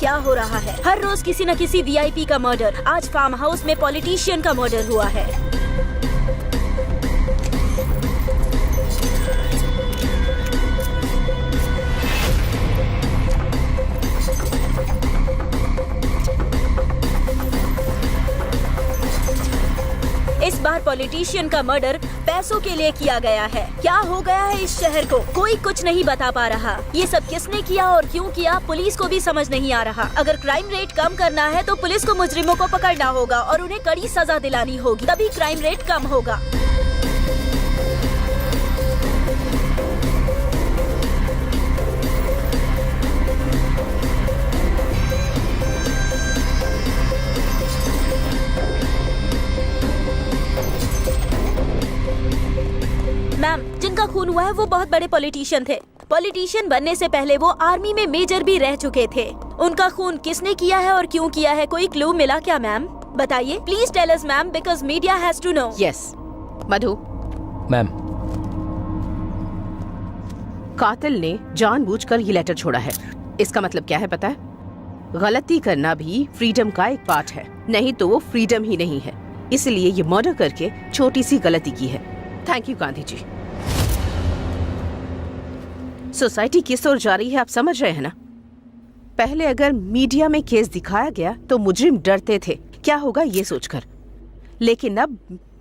क्या हो रहा है। हर रोज किसी न किसी वीआईपी का मर्डर। आज फार्म हाउस में पॉलिटिशियन का मर्डर हुआ है। इस बार पॉलिटिशियन का मर्डर पैसों के लिए किया गया है। क्या हो गया है इस शहर को, कोई कुछ नहीं बता पा रहा। ये सब किसने किया और क्यों किया, पुलिस को भी समझ नहीं आ रहा। अगर क्राइम रेट कम करना है तो पुलिस को मुजरिमों को पकड़ना होगा और उन्हें कड़ी सजा दिलानी होगी, तभी क्राइम रेट कम होगा। मैम, जिनका खून हुआ है वो बहुत बड़े पॉलिटिशियन थे। पॉलिटिशियन बनने से पहले वो आर्मी में मेजर भी रह चुके थे। उनका खून किसने किया है और क्यों किया है, कोई क्लू मिला क्या मैम? बताइए please tell us ma'am, because media has to know. Yes Madhu. Ma'am, कातिल ने जानबूझकर ये लेटर छोड़ा है। इसका मतलब क्या है पता है? गलती करना भी फ्रीडम का एक पार्ट है, नहीं तो वो फ्रीडम ही नहीं है। इसलिए ये मर्डर करके छोटी सी गलती की है। Thank you Gandhi ji. Society किस ओर जा रही है आप समझ रहे हैं ना? पहले अगर मीडिया में केस दिखाया गया तो मुजरिम डरते थे क्या होगा ये सोचकर, लेकिन अब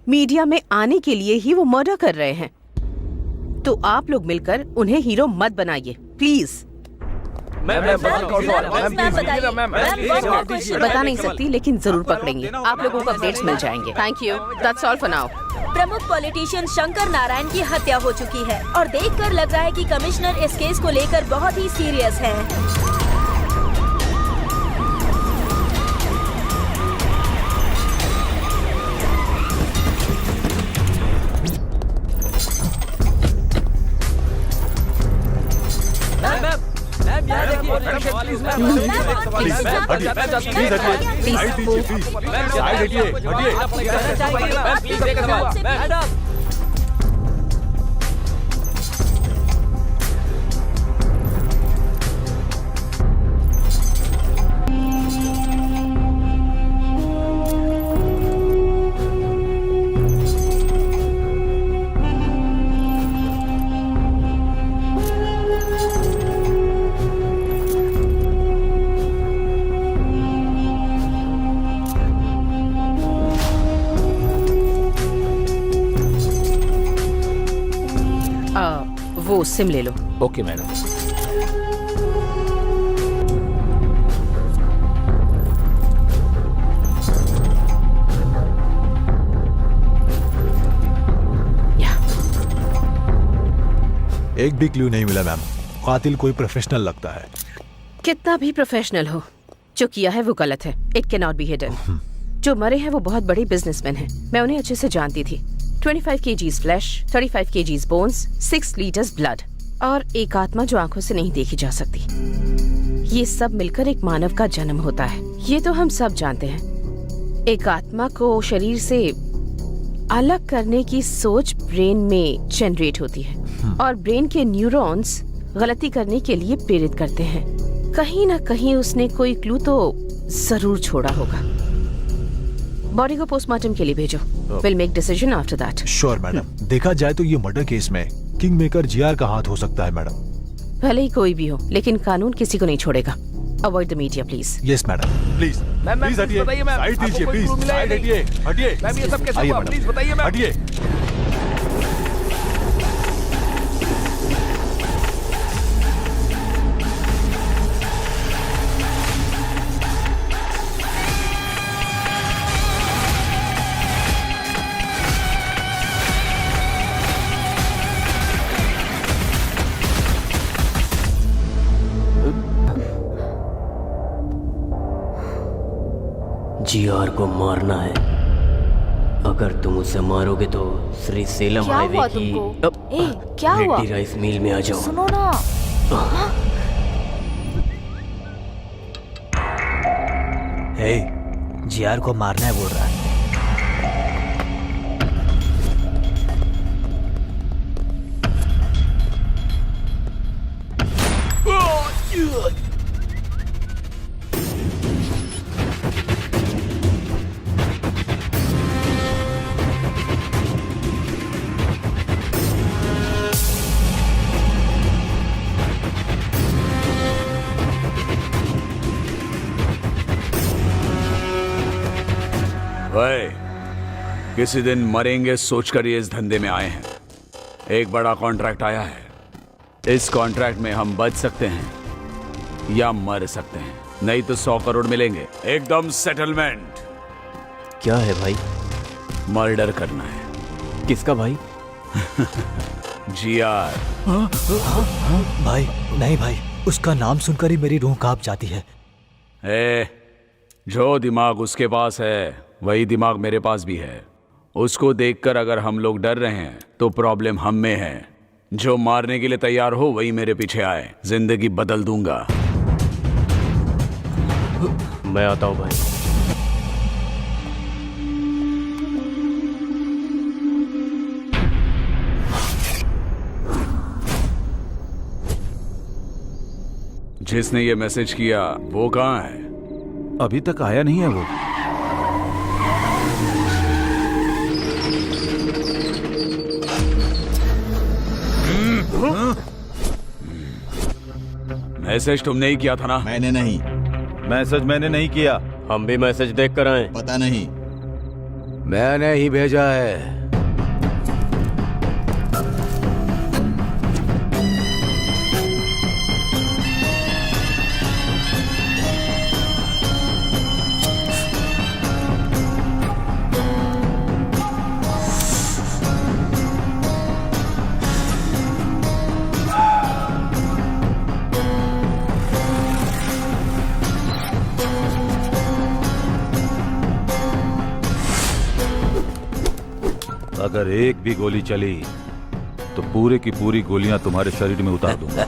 मीडिया में आने के लिए ही वो मर्डर कर रहे हैं। तो आप लोग मिलकर उन्हें हीरो मत बनाइए प्लीज। बता नहीं सकती लेकिन जरूर पकड़ेंगे। आप लोगों को अपडेट्स मिल जाएंगे। Thank you, that's all for now. प्रमुख पॉलिटिशियन शंकर नारायण की हत्या हो चुकी है और देखकर लग रहा है कि कमिश्नर इस केस को लेकर बहुत ही सीरियस है। वो सिम ले लो। Okay madam. एक भी क्लू नहीं मिला मैम। कातिल कोई प्रोफेशनल लगता है। कितना भी प्रोफेशनल हो, जो किया है वो गलत है। It can not be hidden. जो मरे हैं वो बहुत बड़े बिजनेसमैन हैं। मैं उन्हें अच्छे से जानती थी। 25 kgs flash, 35 kgs bones, 6 litres blood और एक आत्मा जो आंखों से नहीं देखी जा सकती। ये सब मिलकर एक मानव का जन्म होता है, ये तो हम सब जानते हैं। एक आत्मा को शरीर से अलग करने की सोच ब्रेन में जनरेट होती है और ब्रेन के न्यूरॉन्स गलती करने के लिए प्रेरित करते हैं। कहीं ना कहीं उसने कोई क्लू तो जरूर छोड़ा होगा। बॉडी को पोस्टमार्टम के लिए भेजो। Will make decision after that. Sure madam. देखा जाए तो ये मर्डर केस में किंग मेकर जीआर का हाथ हो सकता है मैडम। भले ही कोई भी हो, लेकिन कानून किसी को नहीं छोड़ेगा। Avoid the media please. Yes madam. Please please हटिए, साइड दीजिए प्लीज। साइड हटिए, हटिए। मैम ये सब कैसे हुआ? प्लीज बताइए मैम। हटिए। जीआर को मारना है। अगर तुम उसे मारोगे तो श्री सेलम हाईवे की क्या हुआ? रेड्डी राइस मिल में आ जाओ। सुनो ना। हे, जीआर को मारना है बोल रहा है। ओए, किसी दिन मरेंगे सोचकर ये इस धंधे में आए हैं। एक बड़ा कॉन्ट्रैक्ट आया है। इस कॉन्ट्रैक्ट में हम बच सकते हैं या मर सकते हैं, नहीं तो 100 करोड़ मिलेंगे, एकदम सेटलमेंट। क्या है भाई? मर्डर करना है। किसका भाई? जीआर। भाई नहीं भाई, उसका नाम सुनकर ही मेरी रूह कांप जाती है। जो दिमाग उसके पास है वही दिमाग मेरे पास भी है। उसको देखकर अगर हम लोग डर रहे हैं तो प्रॉब्लम हम में है। जो मारने के लिए तैयार हो वही मेरे पीछे आए, जिंदगी बदल दूंगा। मैं आता हूं भाई। जिसने ये मैसेज किया वो कहाँ है? अभी तक आया नहीं है वो। मैसेज तुमने ही किया था ना? मैंने नहीं। मैसेज मैंने नहीं किया। हम भी मैसेज देख कर आए। पता नहीं। मैंने ही भेजा है। अगर एक भी गोली चली तो पूरे की पूरी गोलियां तुम्हारे शरीर में उतार दूंगा।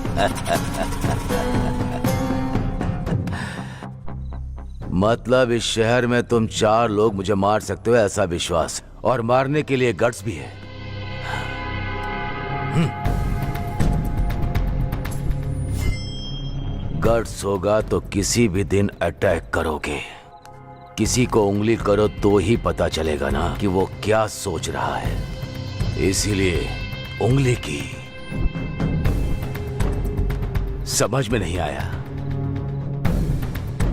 मतलब इस शहर में तुम 4 लोग मुझे मार सकते हो ऐसा विश्वास, और मारने के लिए गट्स भी है। गट्स होगा तो किसी भी दिन अटैक करोगे। किसी को उंगली करो तो ही पता चलेगा ना कि वो क्या सोच रहा है। इसीलिए उंगली की। समझ में नहीं आया?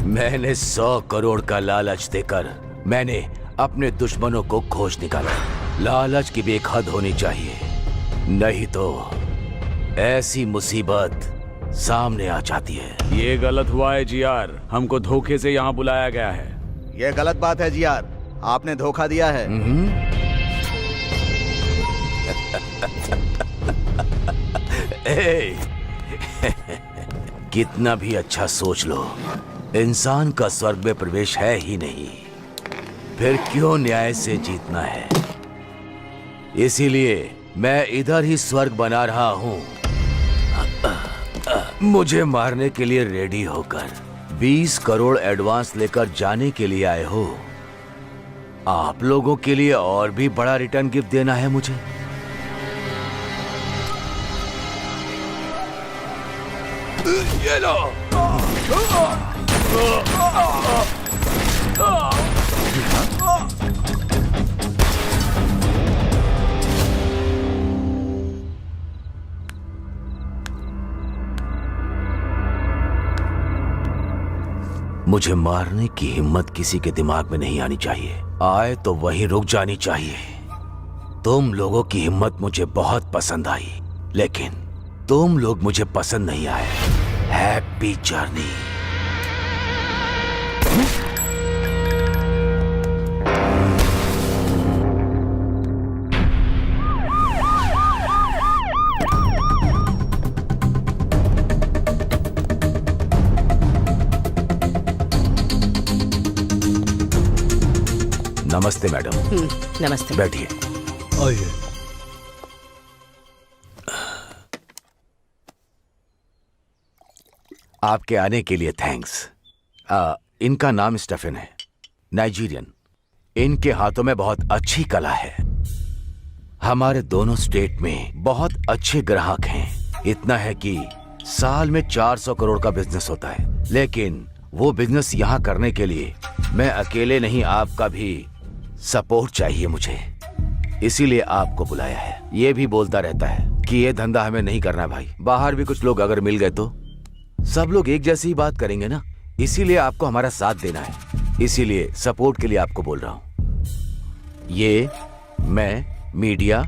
मैंने 100 करोड़ का लालच देकर मैंने अपने दुश्मनों को खोज निकाला। लालच की भी एक हद होनी चाहिए, नहीं तो ऐसी मुसीबत सामने आ जाती है। ये गलत हुआ है जीआर, हमको धोखे से यहाँ बुलाया गया है। ये गलत बात है जीआर, आपने धोखा दिया है। कितना भी अच्छा सोच लो, इंसान का स्वर्ग में प्रवेश है ही नहीं, फिर क्यों न्याय से जीतना है? इसीलिए मैं इधर ही स्वर्ग बना रहा हूं। मुझे मारने के लिए रेडी होकर 20 करोड़ एडवांस लेकर जाने के लिए आए हो। आप लोगों के लिए और भी बड़ा रिटर्न गिफ्ट देना है मुझे। ये लो। मुझे मारने की हिम्मत किसी के दिमाग में नहीं आनी चाहिए। आए तो वहीं रुक जानी चाहिए। तुम लोगों की हिम्मत मुझे बहुत पसंद आई, लेकिन तुम लोग मुझे पसंद नहीं आए। Happy journey. नमस्ते मैडम। नमस्ते। बैठिए। आइए। आपके आने के लिए थैंक्स। इनका नाम स्टेफन है, नाइजीरियन। इनके हाथों में बहुत अच्छी कला है। हमारे दोनों स्टेट में बहुत अच्छे ग्राहक हैं। इतना है कि साल में 400 करोड़ का बिजनेस होता है, लेकिन वो बिजनेस यहाँ करने के लिए मैं अकेले नहीं, आपका भी सपोर्ट चाहिए मुझे। इसीलिए आपको बुलाया है। ये भी बोलता रहता है कि ये धंधा हमें नहीं करना भाई। बाहर भी कुछ लोग अगर मिल गए तो सब लोग एक जैसी ही बात करेंगे ना। इसीलिए आपको हमारा साथ देना है। इसीलिए सपोर्ट के लिए आपको बोल रहा हूँ। ये, मैं, मीडिया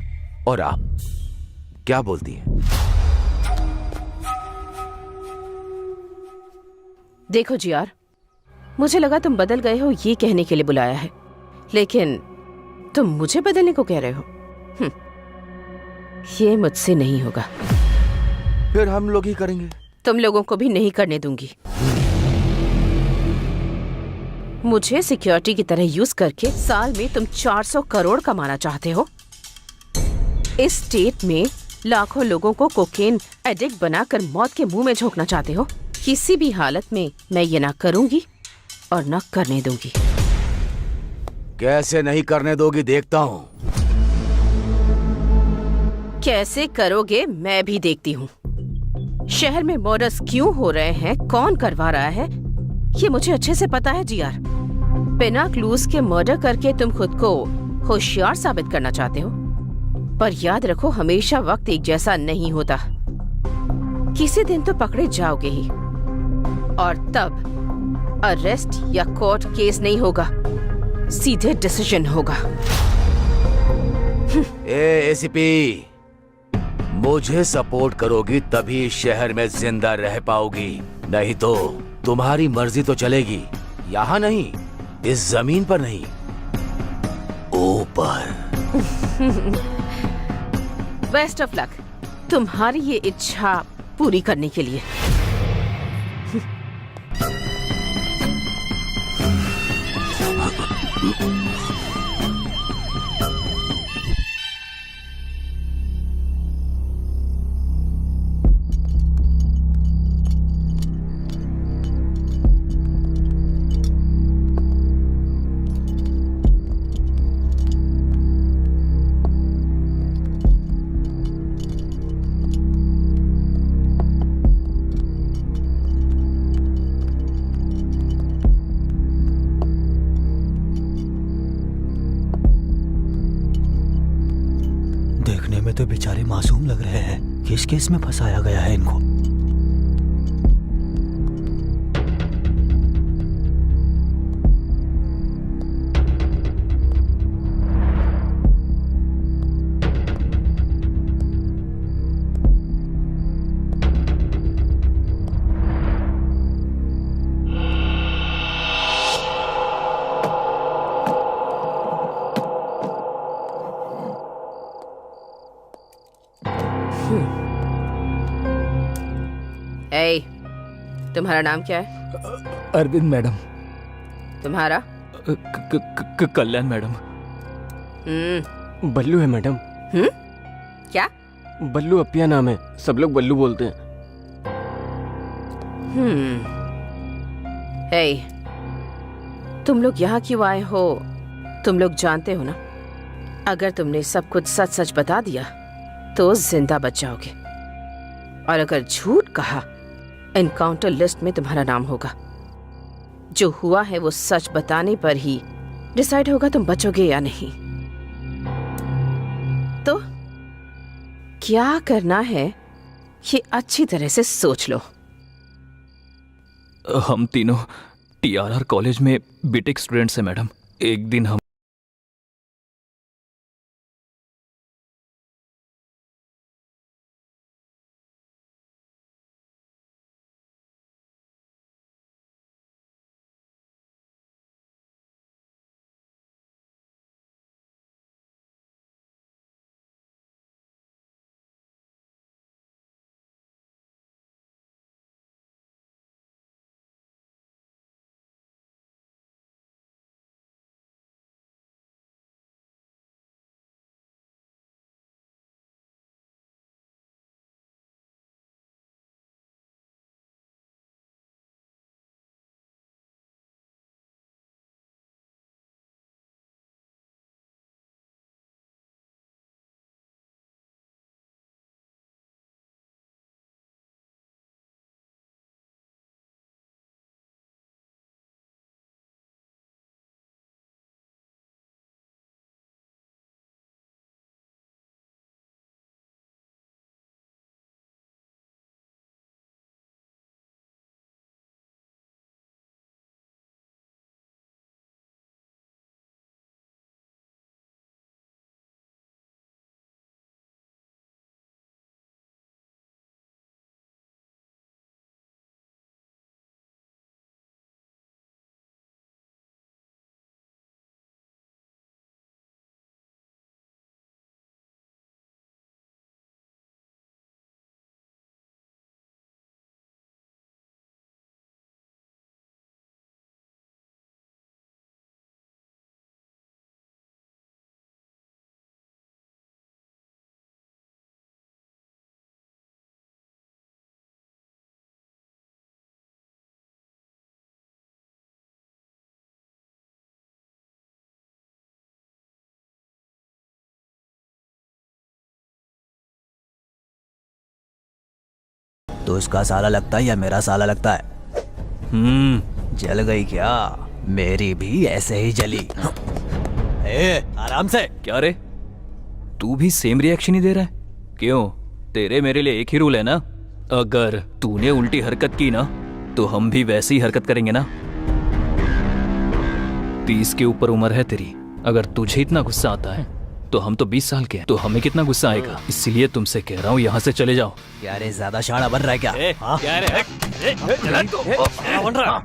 और आप। क्या बोलती हैं? देखो जीआर, मुझे लगा तुम बदल गए हो ये कहने के लिए बुलाया है, लेकिन तुम मुझे बदलने को कह रहे हो। ये मुझसे नहीं होगा। फिर हम लोग ही करेंगे। तुम लोगों को भी नहीं करने दूंगी। मुझे सिक्योरिटी की तरह यूज करके साल में तुम 400 करोड़ कमाना चाहते हो। इस स्टेट में लाखों लोगों को कोकेन एडिक्ट बनाकर मौत के मुंह में झोंकना चाहते हो। किसी भी हालत में मैं ये ना करूंगी और ना करने दूंगी। कैसे नहीं करने दोगी देखता हूँ। कैसे करोगे मैं भी देखती हूँ। शहर में मर्डर्स क्यों हो रहे हैं, कौन करवा रहा है, ये मुझे अच्छे से पता है जीआर। बिना क्लूज के मर्डर करके तुम खुद को होशियार साबित करना चाहते हो, पर याद रखो हमेशा वक्त एक जैसा नहीं होता। किसी दिन तो पकड़े जाओगे ही, और तब अरेस्ट या कोर्ट केस नहीं होगा, सीधे डिसीजन होगा। एसीपी, मुझे सपोर्ट करोगी तभी इस शहर में जिंदा रह पाओगी, नहीं तो तुम्हारी मर्जी तो चलेगी। यहाँ नहीं, इस जमीन पर नहीं, ऊपर। बेस्ट ऑफ लक तुम्हारी ये इच्छा पूरी करने के लिए। देखने में तो बेचारे मासूम लग रहे हैं। किस केस में फंसाया गया है इनको? ए, तुम्हारा नाम क्या है? अरविंद मैडम। तुम्हारा? कल्याण मैडम। बल्लू है मैडम। क्या? बल्लू अपिया नाम है, सब लोग बल्लू बोलते हैं। ए, तुम लोग यहाँ क्यों आए हो? तुम लोग जानते हो ना, अगर तुमने सब कुछ सच सच बता दिया तो जिंदा बच जाओगे, और अगर झूठ कहा एनकाउंटर लिस्ट में तुम्हारा नाम होगा। जो हुआ है वो सच बताने पर ही डिसाइड होगा तुम बचोगे या नहीं। तो क्या करना है ये अच्छी तरह से सोच लो। हम तीनों टीआरआर कॉलेज में बीटेक स्टूडेंट्स हैं मैडम। एक दिन हम तो उसका साला लगता है या मेरा साला लगता है? जल गई क्या? मेरी भी ऐसे ही जली। आराम से। क्या रे, तू भी सेम रिएक्शन ही दे रहा है? क्यों, तेरे मेरे लिए एक ही रूल है ना? अगर तूने उल्टी हरकत की ना तो हम भी वैसी ही हरकत करेंगे ना। 30 के ऊपर उम्र है तेरी, अगर तुझे इतना गुस्सा आता है तो हम तो 20 साल के हैं, तो हमें कितना गुस्सा आएगा। इसीलिए तुमसे कह रहा हूँ यहाँ से चले जाओ। क्या रे, ज्यादा शाना बन रहा है क्या? क्या रे? बन रहा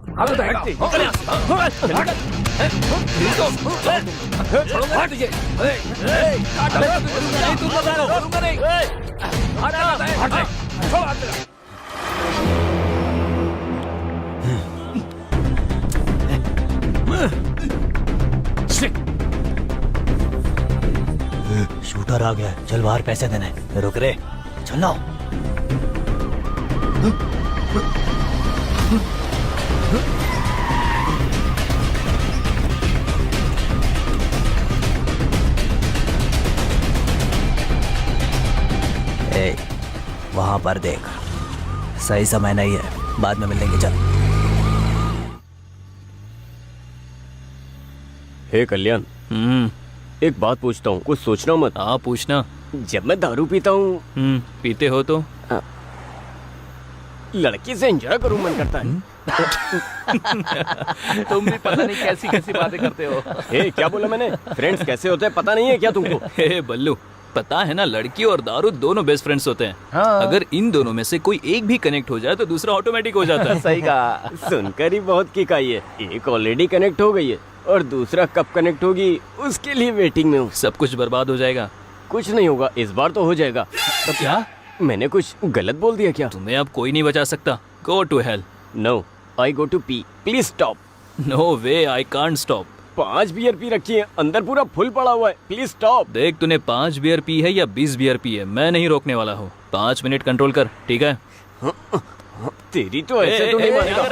शूटर आ गया, चल बाहर पैसे देने। रुक रे, चलो। वहां पर देख, सही समय नहीं है, बाद में मिलेंगे। चल। हे कल्याण, एक बात पूछता हूँ, कुछ सोचना मत। हाँ पूछना। जब मैं दारू पीता हूँ, पीते हो तो लड़की से एंजॉय करूँ मन करता है। तुम भी पता नहीं कैसी कैसी बातें करते हो। हे, क्या बोला मैंने? फ्रेंड्स कैसे होते हैं पता नहीं है क्या तुमको? हे बल्लू, पता है ना, लड़की और दारू दोनों बेस्ट फ्रेंड्स होते हैं। हाँ। अगर इन दोनों में से कोई एक भी कनेक्ट हो जाए तो दूसरा ऑटोमेटिक हो जाता है। सही कहा। सुनकर ही बहुत किक आई है। एक ऑलरेडी कनेक्ट हो गई है और दूसरा कब कनेक्ट होगी उसके लिए वेटिंग में हूँ। सब कुछ बर्बाद हो जाएगा। कुछ नहीं होगा, इस बार तो हो जाएगा। तो क्या मैंने कुछ गलत बोल दिया क्या? तुम्हें अब कोई नहीं बचा सकता। Go to hell. No, I go to pee, please stop. No way, I can't stop. 5 beer पी रखी है, अंदर पूरा फुल पड़ा हुआ है, प्लीज स्टॉप। देख, तूने 5 बियर पी है या 20 बियर पी है, मैं नहीं रोकने वाला हूँ। 5 मिनट कंट्रोल कर, ठीक है? तेरी तो ऐसे तो नहीं मानेगा।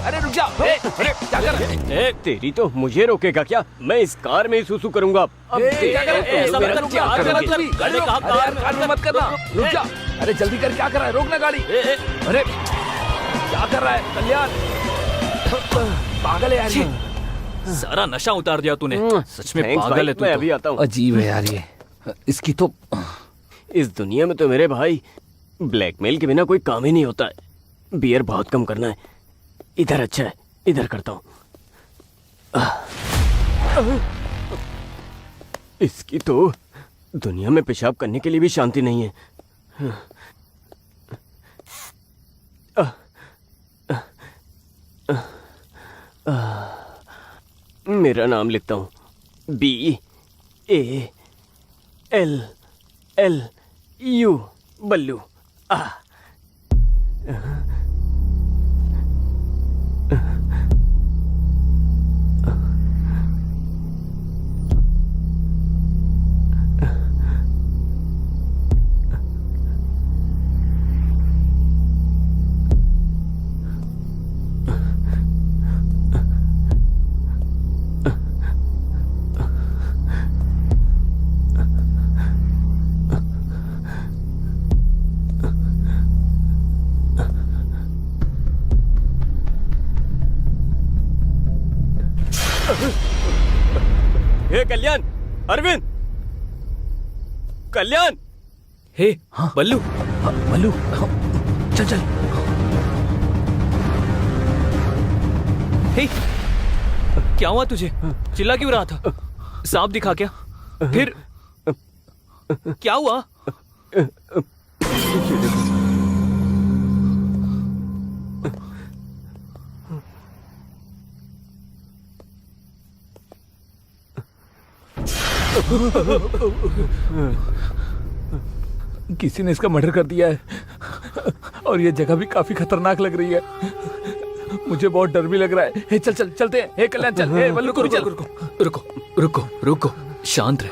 अरे रुक जा। क्या कर रहे? तेरी तो मुझे रोकेगा क्या? मैं इस कार में ही सुसु करूंगा। अब मत करना, रुक जा। अरे जल्दी कर, क्या कर रहा है? रोकना गाड़ी। अरे क्या कर रहा है कल्याण? पागल है यार, सारा नशा उतार दिया तूने। सच में पागल है तू। मैं अभी आता हूँ। अजीब है यार ये, इसकी तो। इस दुनिया में तो मेरे भाई ब्लैकमेल के बिना कोई काम ही नहीं होता है। बियर बहुत कम करना है। इधर अच्छा है, इधर करता हूँ। इसकी तो दुनिया में पेशाब करने के लिए भी शांति नहीं है। मेरा नाम लिखता हूँ, BALLU, बल्लू। हे कल्याण, अरविंद, कल्याण। हे बल्लू, बल्लू, चल चल। हे, क्या हुआ तुझे? चिल्ला क्यों रहा था? सांप दिखा क्या? फिर क्या हुआ? किसी ने इसका मर्डर कर दिया है और ये जगह भी काफी खतरनाक लग रही है। मुझे बहुत डर भी लग रहा है। हे चल चल चलते हैं। हे कल्याण चल। हे बल्लू, रुको रुको रुको, शांत रह।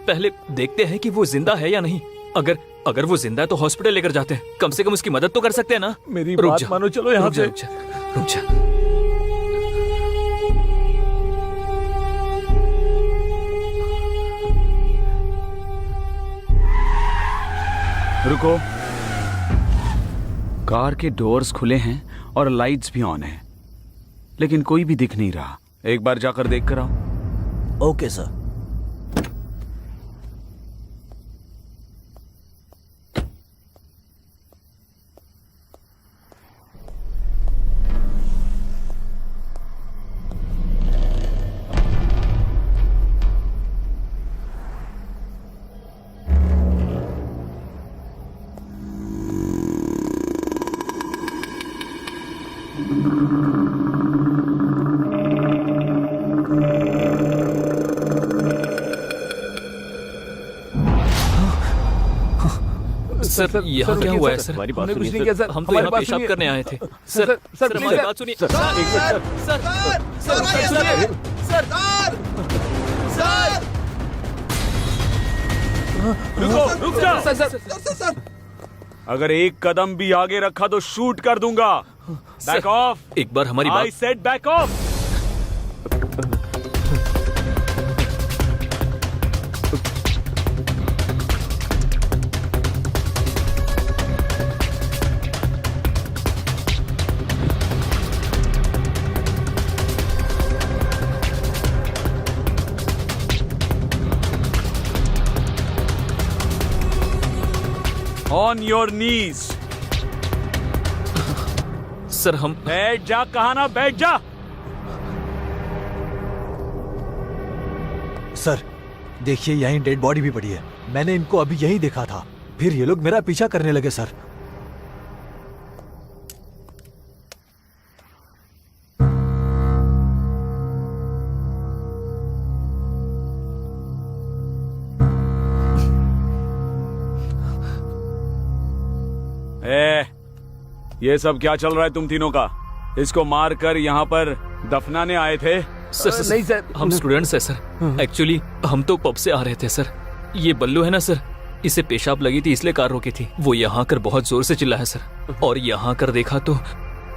पहले देखते हैं कि वो जिंदा है या नहीं। अगर वो जिंदा है तो हॉस्पिटल लेकर जाते हैं, कम से कम उसकी मदद तो कर सकते हैं ना। मेरी बात मानो, चलो यहाँ से। रुक जा। रुको। कार के डोर्स खुले हैं और लाइट्स भी ऑन हैं, लेकिन कोई भी दिख नहीं रहा। एक बार जाकर देख कर आओ। Okay sir. सर यहाँ क्या हुआ है सर? हमारी बात हमने कुछ सुनिए, नहीं किया सर। सर, हम तो यहाँ पेशाब करने आए थे। सर सर हमारी बात सुनिए। सर रुक जा। अगर एक कदम भी आगे रखा तो शूट कर दूंगा। Back of. एक बार हमारी आई बात। Said back of. On your knees. Sir हम बैठ जा, कहा ना बैठ जा। सर देखिए, यहीं डेड बॉडी भी पड़ी है। मैंने इनको अभी यहीं देखा था, फिर ये लोग मेरा पीछा करने लगे सर। ये सब क्या चल रहा है तुम तीनों का? इसको मारकर यहाँ पर दफनाने आए थे? सर नहीं सर, हम स्टूडेंट्स हैं सर। एक्चुअली हम तो पब से आ रहे थे सर। ये बल्लू है ना सर, इसे पेशाब लगी थी इसलिए कार रोकी थी। वो यहाँ कर बहुत जोर से चिल्ला है सर, और यहाँ कर देखा तो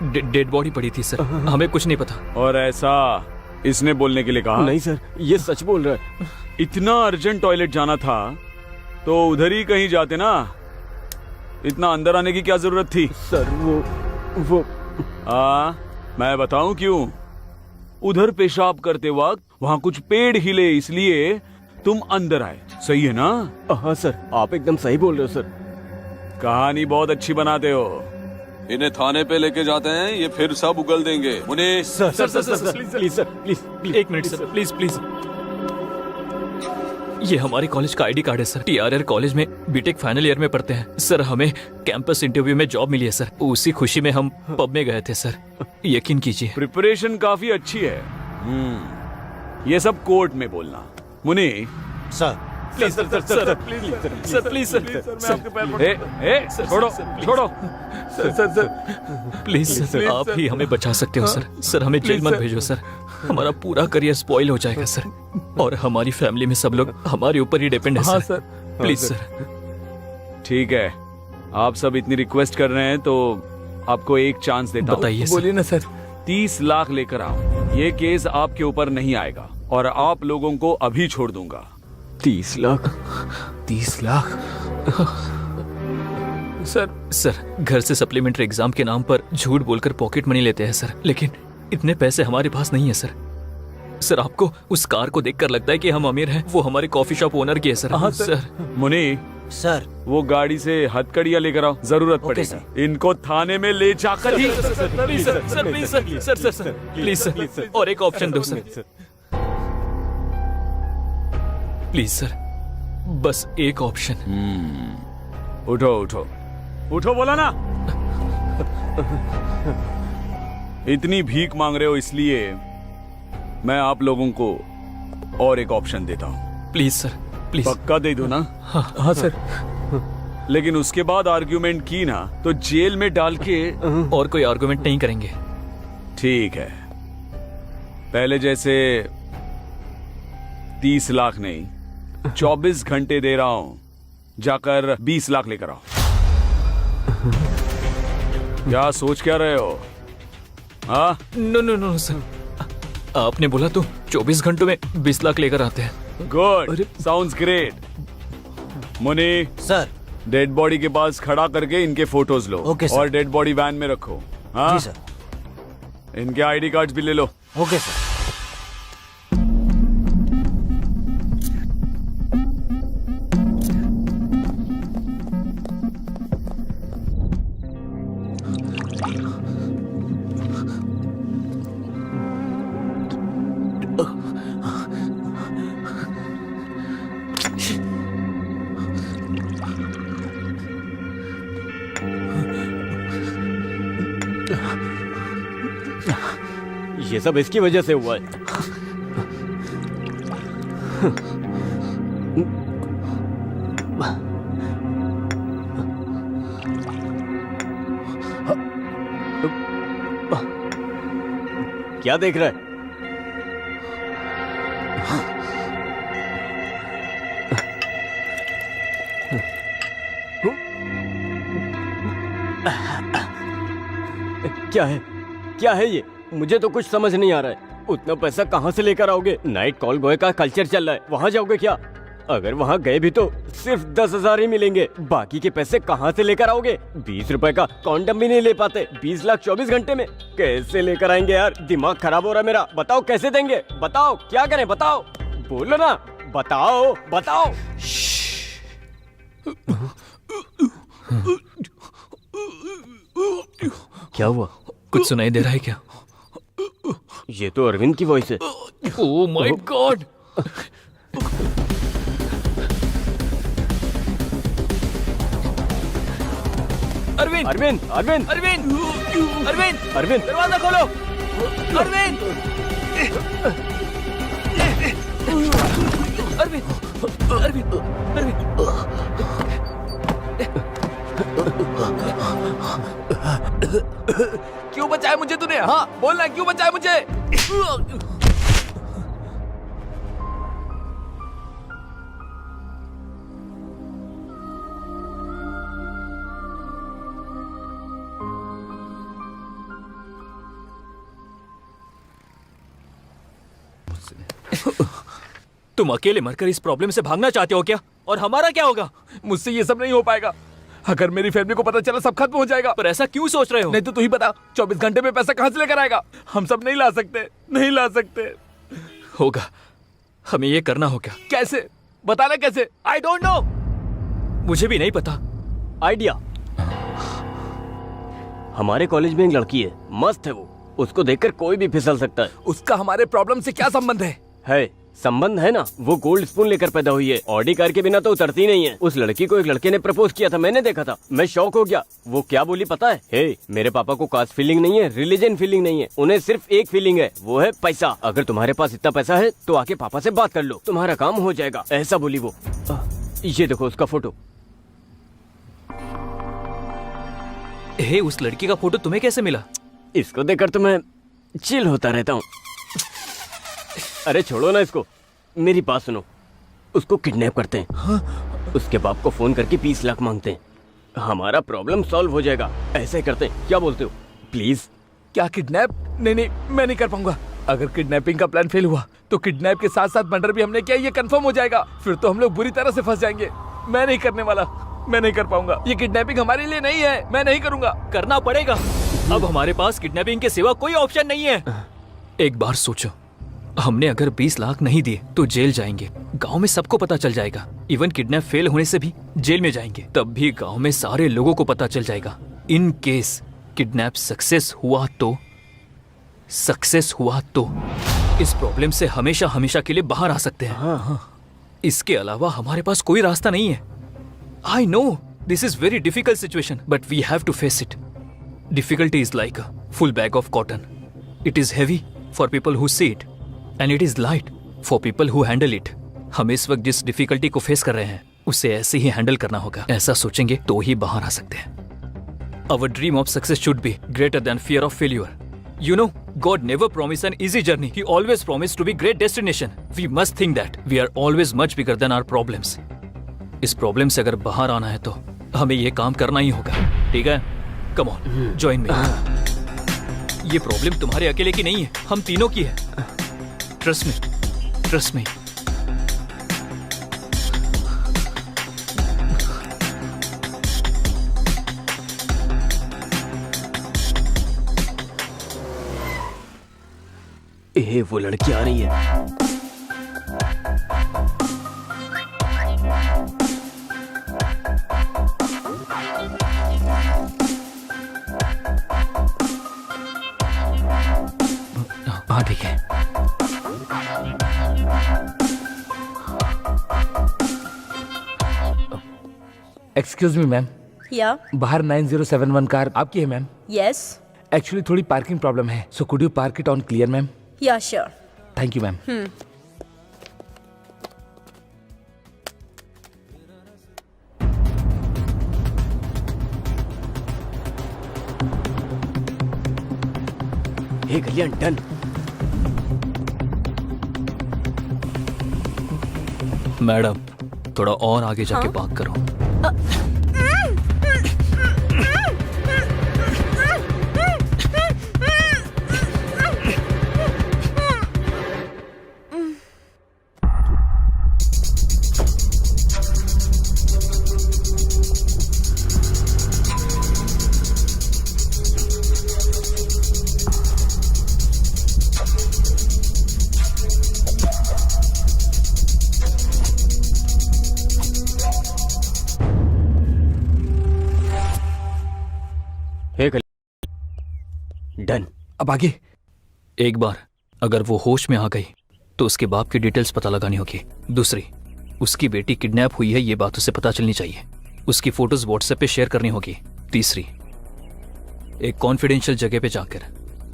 डेड बॉडी पड़ी थी सर। हमें कुछ नहीं पता। और ऐसा इसने बोलने के लिए कहा? नहीं सर, ये सच बोल रहा है। इतना अर्जेंट टॉयलेट जाना था तो उधर ही कहीं जाते ना, इतना अंदर आने की क्या जरूरत थी? सर वो मैं बताऊं क्यों? उधर पेशाब करते वक्त वहां कुछ पेड़ हिले, इसलिए तुम अंदर आए। सही है ना? हाँ सर, आप एकदम सही बोल रहे हो सर। कहानी बहुत अच्छी बनाते हो। इन्हें थाने पे लेके जाते हैं, ये फिर सब उगल देंगे। उन्हें सर प्लीज सर, प्लीज एक मिनट सर, प्लीज प्लीज। ये हमारे कॉलेज का आईडी कार्ड है सर। TRR कॉलेज में बीटेक फाइनल ईयर में पढ़ते हैं सर। हमें कैंपस इंटरव्यू में जॉब मिली है सर। उसी खुशी में हम पब में गए थे सर। यकीन कीजिए। प्रिपरेशन काफी अच्छी है। ये सब कोर्ट में बोलना। Muni sir please sir please sir, छोड़ो छोड़ो। प्लीज सर, आप ही हमें बचा सकते हो सर। सर हमें जेल मत भेजो सर, हमारा पूरा करियर स्पॉइल हो जाएगा सर, और हमारी फैमिली में सब लोग हमारे ऊपर ही डिपेंड है सर। Please sir. ठीक है, आप सब इतनी रिक्वेस्ट कर रहे हैं तो आपको एक चांस देता हूं। बताइए। बोलिए ना सर। 30 लाख लेकर आओ। ये केस आपके ऊपर नहीं आएगा और आप लोगों को अभी छोड़ दूंगा। 30 लाख? 30 लाख? सर घर से सप्लीमेंट्री एग्जाम के नाम पर झूठ बोलकर पॉकेट मनी लेते हैं सर, लेकिन इतने पैसे हमारे पास नहीं है सर। सर आपको उस कार को देखकर लगता है कि हम अमीर हैं? वो हमारे कॉफी शॉप ओनर की है सर। हाँ सर। मुनी सर वो गाड़ी से हथकड़ियां लेकर आओ, जरूरत पड़ेगी। इनको थाने में ले जाकर ही। प्लीज सर, प्लीज सर, और एक ऑप्शन दो सर, प्लीज सर, बस एक ऑप्शन। उठो उठो उठो, बोला ना। इतनी भीख मांग रहे हो इसलिए मैं आप लोगों को और एक ऑप्शन देता हूँ। Please sir, please. पक्का दे दो ना? हाँ सर। लेकिन उसके बाद आर्ग्यूमेंट की ना तो जेल में डाल के। और कोई आर्ग्यूमेंट नहीं करेंगे। ठीक है, पहले जैसे 30 लाख नहीं, 24 घंटे दे रहा हूं, जाकर 20 लाख लेकर आओ। क्या सोच क्या रहे हो? हाँ? नो सर, आपने बोला तो 24 घंटों में 20 लाख लेकर आते हैं। Good, sounds great. Muni sir, dead body के पास खड़ा करके इनके फोटोज लो। Okay, sir. और डेड बॉडी वैन में रखो। हाँ जी सर। इनके आईडी कार्ड्स भी ले लो। Okay sir. ये सब इसकी वजह से हुआ है। क्या देख रहा है? क्या है? क्या है ये? मुझे तो कुछ समझ नहीं आ रहा है। उतना पैसा कहाँ से लेकर आओगे? नाइट कॉल बॉय का कल्चर चल रहा है, वहाँ जाओगे क्या? अगर वहाँ गए भी तो सिर्फ 10,000 ही मिलेंगे। बाकी के पैसे कहाँ से लेकर आओगे? 20 रुपए का कॉन्डम भी नहीं ले पाते। 20 लाख 24 घंटे में कैसे लेकर आएंगे यार? दिमाग खराब हो रहा है मेरा। बताओ कैसे देंगे? बताओ क्या करें? बताओ, बोलो ना, बताओ बताओ। क्या हुआ? कुछ सुनाई दे रहा है क्या? ये तो अरविंद की वॉइस है। Oh my God! Arvind! Arvind! Arvind! Arvind! Arvind! Arvind! दरवाजा खोलो! अरविंद! अरविंद! अरविंद! अरविंद! क्यों बचाया मुझे तूने? हाँ बोलना, क्यों बचाया मुझे? तुम अकेले मरकर इस प्रॉब्लम से भागना चाहते हो क्या? और हमारा क्या होगा? मुझसे ये सब नहीं हो पाएगा। अगर मेरी फैमिली को पता चला सब खत्म हो जाएगा। पर ऐसा क्यों सोच रहे हो? नहीं तो तू ही बता, 24 घंटे में पैसा कहां से लेकर आएगा? हम सब नहीं ला सकते, नहीं ला सकते। होगा, हमें ये करना होगा। कैसे? बताना कैसे? I don't know. मुझे भी नहीं पता। आइडिया। हमारे कॉलेज में एक लड़की है, मस्त है वो। उसको देखकर कोई भी फिसल सकता है। उसका हमारे प्रॉब्लम से क्या संबंध है? संबंध है ना, वो गोल्ड स्पून लेकर पैदा हुई है। ऑडी कार के बिना तो उतरती नहीं है। उस लड़की को एक लड़के ने प्रपोज किया था, मैंने देखा था। मैं शॉक हो गया। वो क्या बोली पता है? मेरे पापा को कास्ट फीलिंग नहीं है, रिलीजन फीलिंग नहीं है, उन्हें सिर्फ एक फीलिंग है, वो है पैसा। अगर तुम्हारे पास इतना पैसा है तो आके पापा से बात कर लो, तुम्हारा काम हो जाएगा, ऐसा बोली वो। ये देखो उसका फोटो। उस लड़की का फोटो तुम्हें कैसे मिला? इसको देखकर तो मैं चिल होता रहता हूँ। अरे छोड़ो ना इसको, मेरी बात सुनो। उसको किडनैप करते हैं। हाँ? उसके बाप को फोन करके 20 लाख मांगते हैं। हमारा प्रॉब्लम सॉल्व हो जाएगा। ऐसे करते हैं, क्या बोलते हो? प्लीज। क्या किडनैप? नहीं, मैं नहीं कर पाऊंगा। अगर किडनैपिंग का प्लान फेल हुआ तो किडनैप के साथ साथ मर्डर भी हमने किया, ये कंफर्म हो जाएगा। फिर तो हम लोग बुरी तरह से फंस जाएंगे। मैं नहीं करने वाला, मैं नहीं कर पाऊंगा। ये किडनैपिंग हमारे लिए नहीं है, मैं नहीं करूंगा। करना पड़ेगा। अब हमारे पास किडनैपिंग के सिवा कोई ऑप्शन नहीं है। एक बार सोचो, हमने अगर 20 लाख नहीं दिए तो जेल जाएंगे। गांव में सबको पता चल जाएगा। इवन किडनैप फेल होने से भी जेल में जाएंगे। तब भी गांव में सारे लोगों को पता चल जाएगा। इन केस किडनैप सक्सेस हुआ तो इस प्रॉब्लम से हमेशा हमेशा के लिए बाहर आ सकते हैं। हाँ। इसके अलावा हमारे पास कोई रास्ता नहीं है। I know this is very difficult situation, but we have to face it. Difficulty is like a full bag of cotton. It is heavy for people who see it and it is light for people who handle it. हम इस वक्त जिस difficulty को face कर रहे हैं उसे ऐसे ही हैंडल करना होगा। ऐसा सोचेंगे तो ही बाहर आ सकते हैं। Our dream of success should be greater than fear of failure. You know, God never promised an easy journey. He always promised to be great destination. We must think that we are always much bigger than our problems. इस problem से अगर बाहर आना है तो हमें ये काम करना ही होगा। ठीक है? Come on, join me. ये प्रॉब्लम तुम्हारे अकेले की नहीं है, हम तीनों की है। Trust me. Trust me. वो लड़की आ रही है। हाँ ठीक है। एक्सक्यूज मी मैम, या बाहर 9071 कार आपकी है मैम? यस एक्चुअली थोड़ी पार्किंग प्रॉब्लम है, so could you park it on clear ma'am? Yeah sure. Thank you ma'am. Hey Kalyan, done. Madam थोड़ा और आगे जाके पार्क करो। Hey Kalyan, done. अब आगे? एक बार अगर वो होश में आ गई तो उसके बाप की डिटेल्स पता लगानी होगी। दूसरी, उसकी बेटी किडनैप हुई है ये बात उसे पता चलनी चाहिए। उसकी फोटोज व्हाट्सएप पे शेयर करनी होगी। तीसरी, एक कॉन्फिडेंशियल जगह पे जाकर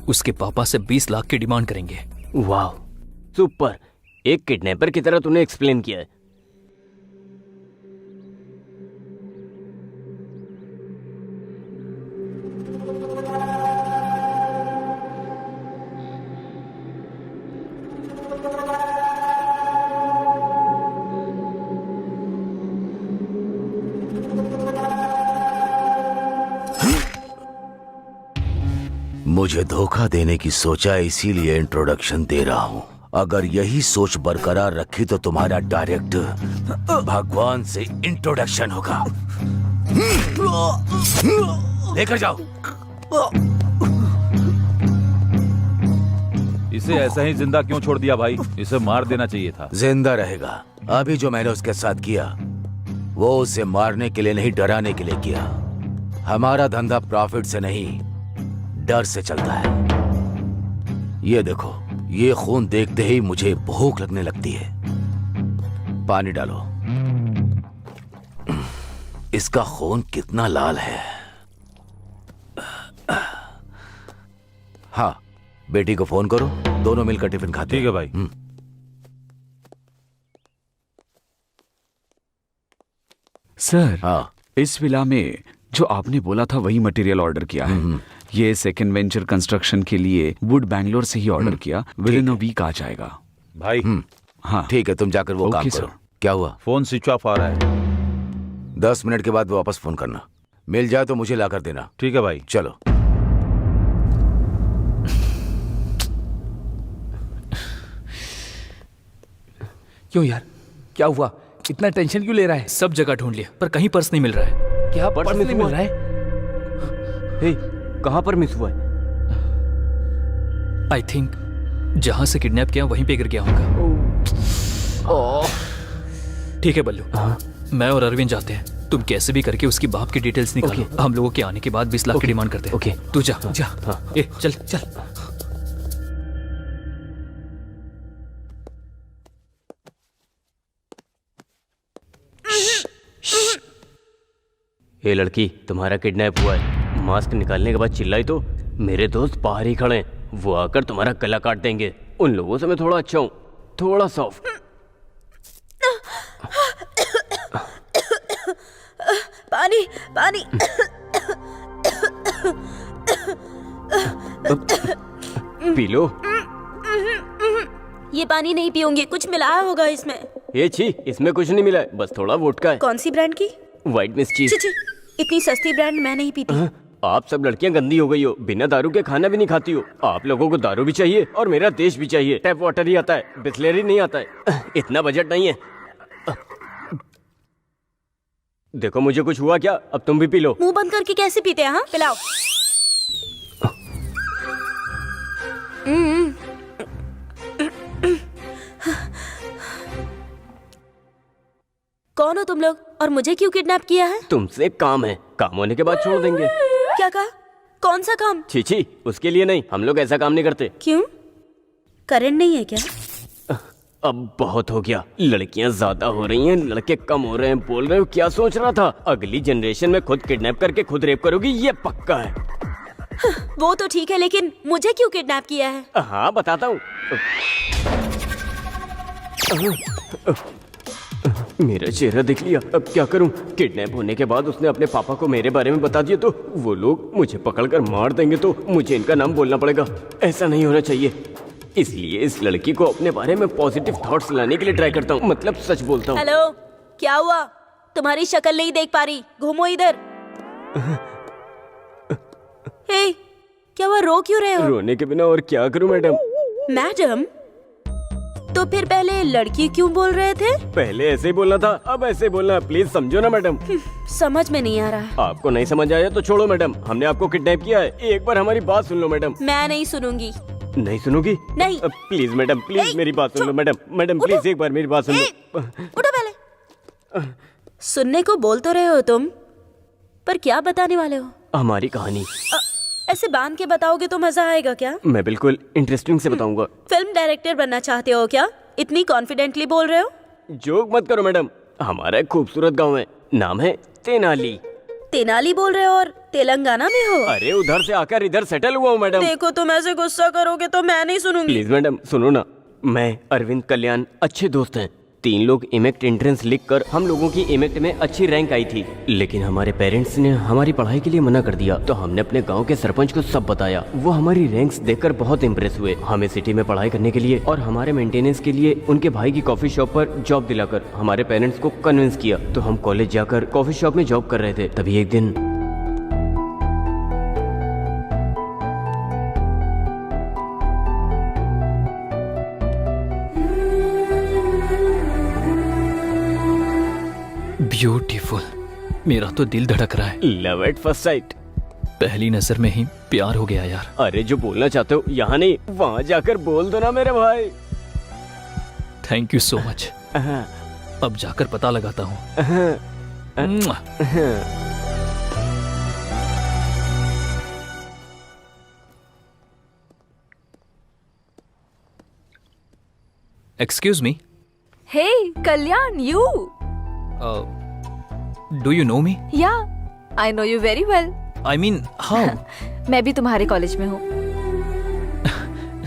उसके पापा से 20 लाख की डिमांड करेंगे। वाह, सुपर। एक किडनैपर की तरह तूने एक्सप्लेन किया है। मुझे धोखा देने की सोचा, इसीलिए इंट्रोडक्शन दे रहा हूं। अगर यही सोच बरकरार रखी तो तुम्हारा डायरेक्ट भगवान से इंट्रोडक्शन होगा। लेकर जाओ। इसे ऐसा ही जिंदा क्यों छोड़ दिया भाई? इसे मार देना चाहिए था। जिंदा रहेगा। अभी जो मैंने उसके साथ किया वो उसे मारने के लिए नहीं, डराने के लिए किया। हमारा धंधा प्रॉफिट से नहीं, डर से चलता है। ये देखो, ये खून देखते ही मुझे भूख लगने लगती है। पानी डालो। इसका खून कितना लाल है। हाँ, बेटी को फोन करो, दोनों मिलकर टिफिन खाते हैं। ठीक है भाई। सर, हाँ, इस विला में जो आपने बोला था वही मटेरियल ऑर्डर किया है। ये सेकंड वेंचर कंस्ट्रक्शन के लिए वुड बैंगलोर से ही ऑर्डर किया। विद इन अ वीक आ जाएगा भाई हाँ ठीक है, तुम जाकर वो ओके, काम सर। करो। क्या हुआ? फोन स्विच ऑफ आ रहा है। 10 मिनट के बाद वापस फोन करना। मिल जाए तो मुझे लाकर देना। ठीक है भाई। चलो। क्यों यार, क्या हुआ? इतना टेंशन क्यों ले रहा है? सब जगह ढूंढ लिया पर कहीं पर्स नहीं मिल रहा है। क्या पर्स पर्स मिस नहीं मिल हुआ? रहा है? हे, कहाँ पर मिस हुआ है? आई थिंक जहां से किडनैप किया वहीं पे गिर गया होगा। ठीक है बल्लू, मैं और अरविंद जाते हैं। तुम कैसे भी करके उसकी बाप की डिटेल्स निकालो। हम लोगों के आने के बाद 20 लाख की डिमांड करते हैं। ओके। तू जा जा। ए चल चल। ये लड़की, तुम्हारा किडनैप हुआ है। मास्क निकालने के बाद चिल्लाई तो मेरे दोस्त बाहर ही खड़े हैं। वो आकर तुम्हारा गला काट देंगे। उन लोगों से मैं थोड़ा अच्छा हूँ, थोड़ा सॉफ्ट। पानी पानी। P low. ये पानी नहीं पीऊंगी, कुछ मिलाया होगा इसमें। ये छी, इसमें कुछ नहीं मिला है, बस थोड़ा वोडका है। कौन सी ब्रांड की? व्हाइट मिस चीज। छी, इतनी सस्ती ब्रांड मैं नहीं पीती। आप सब लड़कियां गंदी हो गई हो, बिना दारू के खाना भी नहीं खाती हो। आप लोगों को दारू भी चाहिए और मेरा देश भी चाहिए। टैप वाटर ही आता है, बिस्लेरी नहीं आता है। इतना बजट नहीं है। देखो मुझे कुछ हुआ क्या? अब तुम भी पी लो। मुंह बंद करके कैसे पीते हैं? हाँ, पिलाओ। कौन हो तुम लोग और मुझे क्यों किडनैप किया है? तुमसे काम है, काम होने के बाद छोड़ देंगे। क्या कहा? कौन सा काम? छी, उसके लिए नहीं, हम लोग ऐसा काम नहीं करते। क्यों? करंट नहीं है क्या? अब बहुत हो गया, लड़कियां ज्यादा हो रही हैं, लड़के कम हो रहे हैं। बोल रहे हो क्या सोच रहा था? अगली जनरेशन में खुद किडनैप करके खुद रेप करोगी, ये पक्का है। वो तो ठीक है, लेकिन मुझे क्यों किडनैप किया है? हाँ बताता हूँ। मेरा चेहरा देख लिया, अब क्या करूं? किडनैप होने के बाद उसने अपने पापा को मेरे बारे में बता दिया तो वो लोग मुझे पकड़कर मार देंगे, तो मुझे इनका नाम बोलना पड़ेगा। ऐसा नहीं होना चाहिए, इसलिए इस लड़की को अपने बारे में पॉजिटिव थॉट्स लाने के लिए ट्राई करता हूँ, मतलब सच बोलता हूँ। हेलो, क्या हुआ? तुम्हारी शक्ल नहीं देख पा रही, घूमो इधर। हे, क्या हुआ? रो क्यों रहे हो? रोने के बिना और क्या करूं मैडम? मैडम? तो फिर पहले लड़की क्यों बोल रहे थे? पहले ऐसे ही बोलना था, अब ऐसे बोलना, प्लीज समझो ना मैडम। समझ में नहीं आ रहा है। आपको नहीं समझ आया तो छोड़ो मैडम, हमने आपको किडनैप किया है, एक बार हमारी बात सुन लो मैडम। मैं नहीं सुनूंगी। नहीं सुनोगी? नहीं। प्लीज मैडम, प्लीज मेरी बात सुन लो मैडम, मैडम प्लीज एक बार मेरी बात सुन लो। उठो पहले। सुनने को बोल तो रहे हो तुम, पर क्या बताने वाले हो? हमारी कहानी। ऐसे बांध के बताओगे तो मजा आएगा क्या? मैं बिल्कुल इंटरेस्टिंग से बताऊंगा। फिल्म डायरेक्टर बनना चाहते हो क्या? इतनी कॉन्फिडेंटली बोल रहे हो? जोक मत करो मैडम, हमारा एक खूबसूरत गांव है, नाम है तेनाली। तेनाली बोल रहे हो और तेलंगाना में हो? अरे उधर से आकर इधर सेटल हुआ हूँ मैडम। देखो तुम ऐसे गुस्सा करोगे तो मैं नहीं सुनूंगी। प्लीज मैडम सुनो ना, मैं अरविंद कल्याण अच्छे दोस्त हैं। 3 लोग इमेक्ट एंट्रेंस लिखकर हम लोगों की इमेक्ट में अच्छी रैंक आई थी, लेकिन हमारे पेरेंट्स ने हमारी पढ़ाई के लिए मना कर दिया, तो हमने अपने गांव के सरपंच को सब बताया। वो हमारी रैंक्स देखकर बहुत इम्प्रेस हुए, हमें सिटी में पढ़ाई करने के लिए और हमारे मेंटेनेंस के लिए उनके भाई की कॉफी शॉप पर जॉब दिलाकर हमारे पेरेंट्स को कन्विंस किया। तो हम कॉलेज जाकर कॉफी शॉप में जॉब कर रहे थे, तभी एक दिन ब्यूटीफुल, मेरा तो दिल धड़क रहा है। लव एट फर्स्ट साइट, पहली नजर में ही प्यार हो गया यार। अरे जो बोलना चाहते हो यहाँ नहीं वहाँ जाकर बोल दो ना मेरे भाई। Thank you so much. अब जाकर पता लगाता हूँ। Excuse me. Hey Kalyan, you? Do you know me? Yeah, I know you very well. I mean how? मैं भी तुम्हारे कॉलेज में हूँ।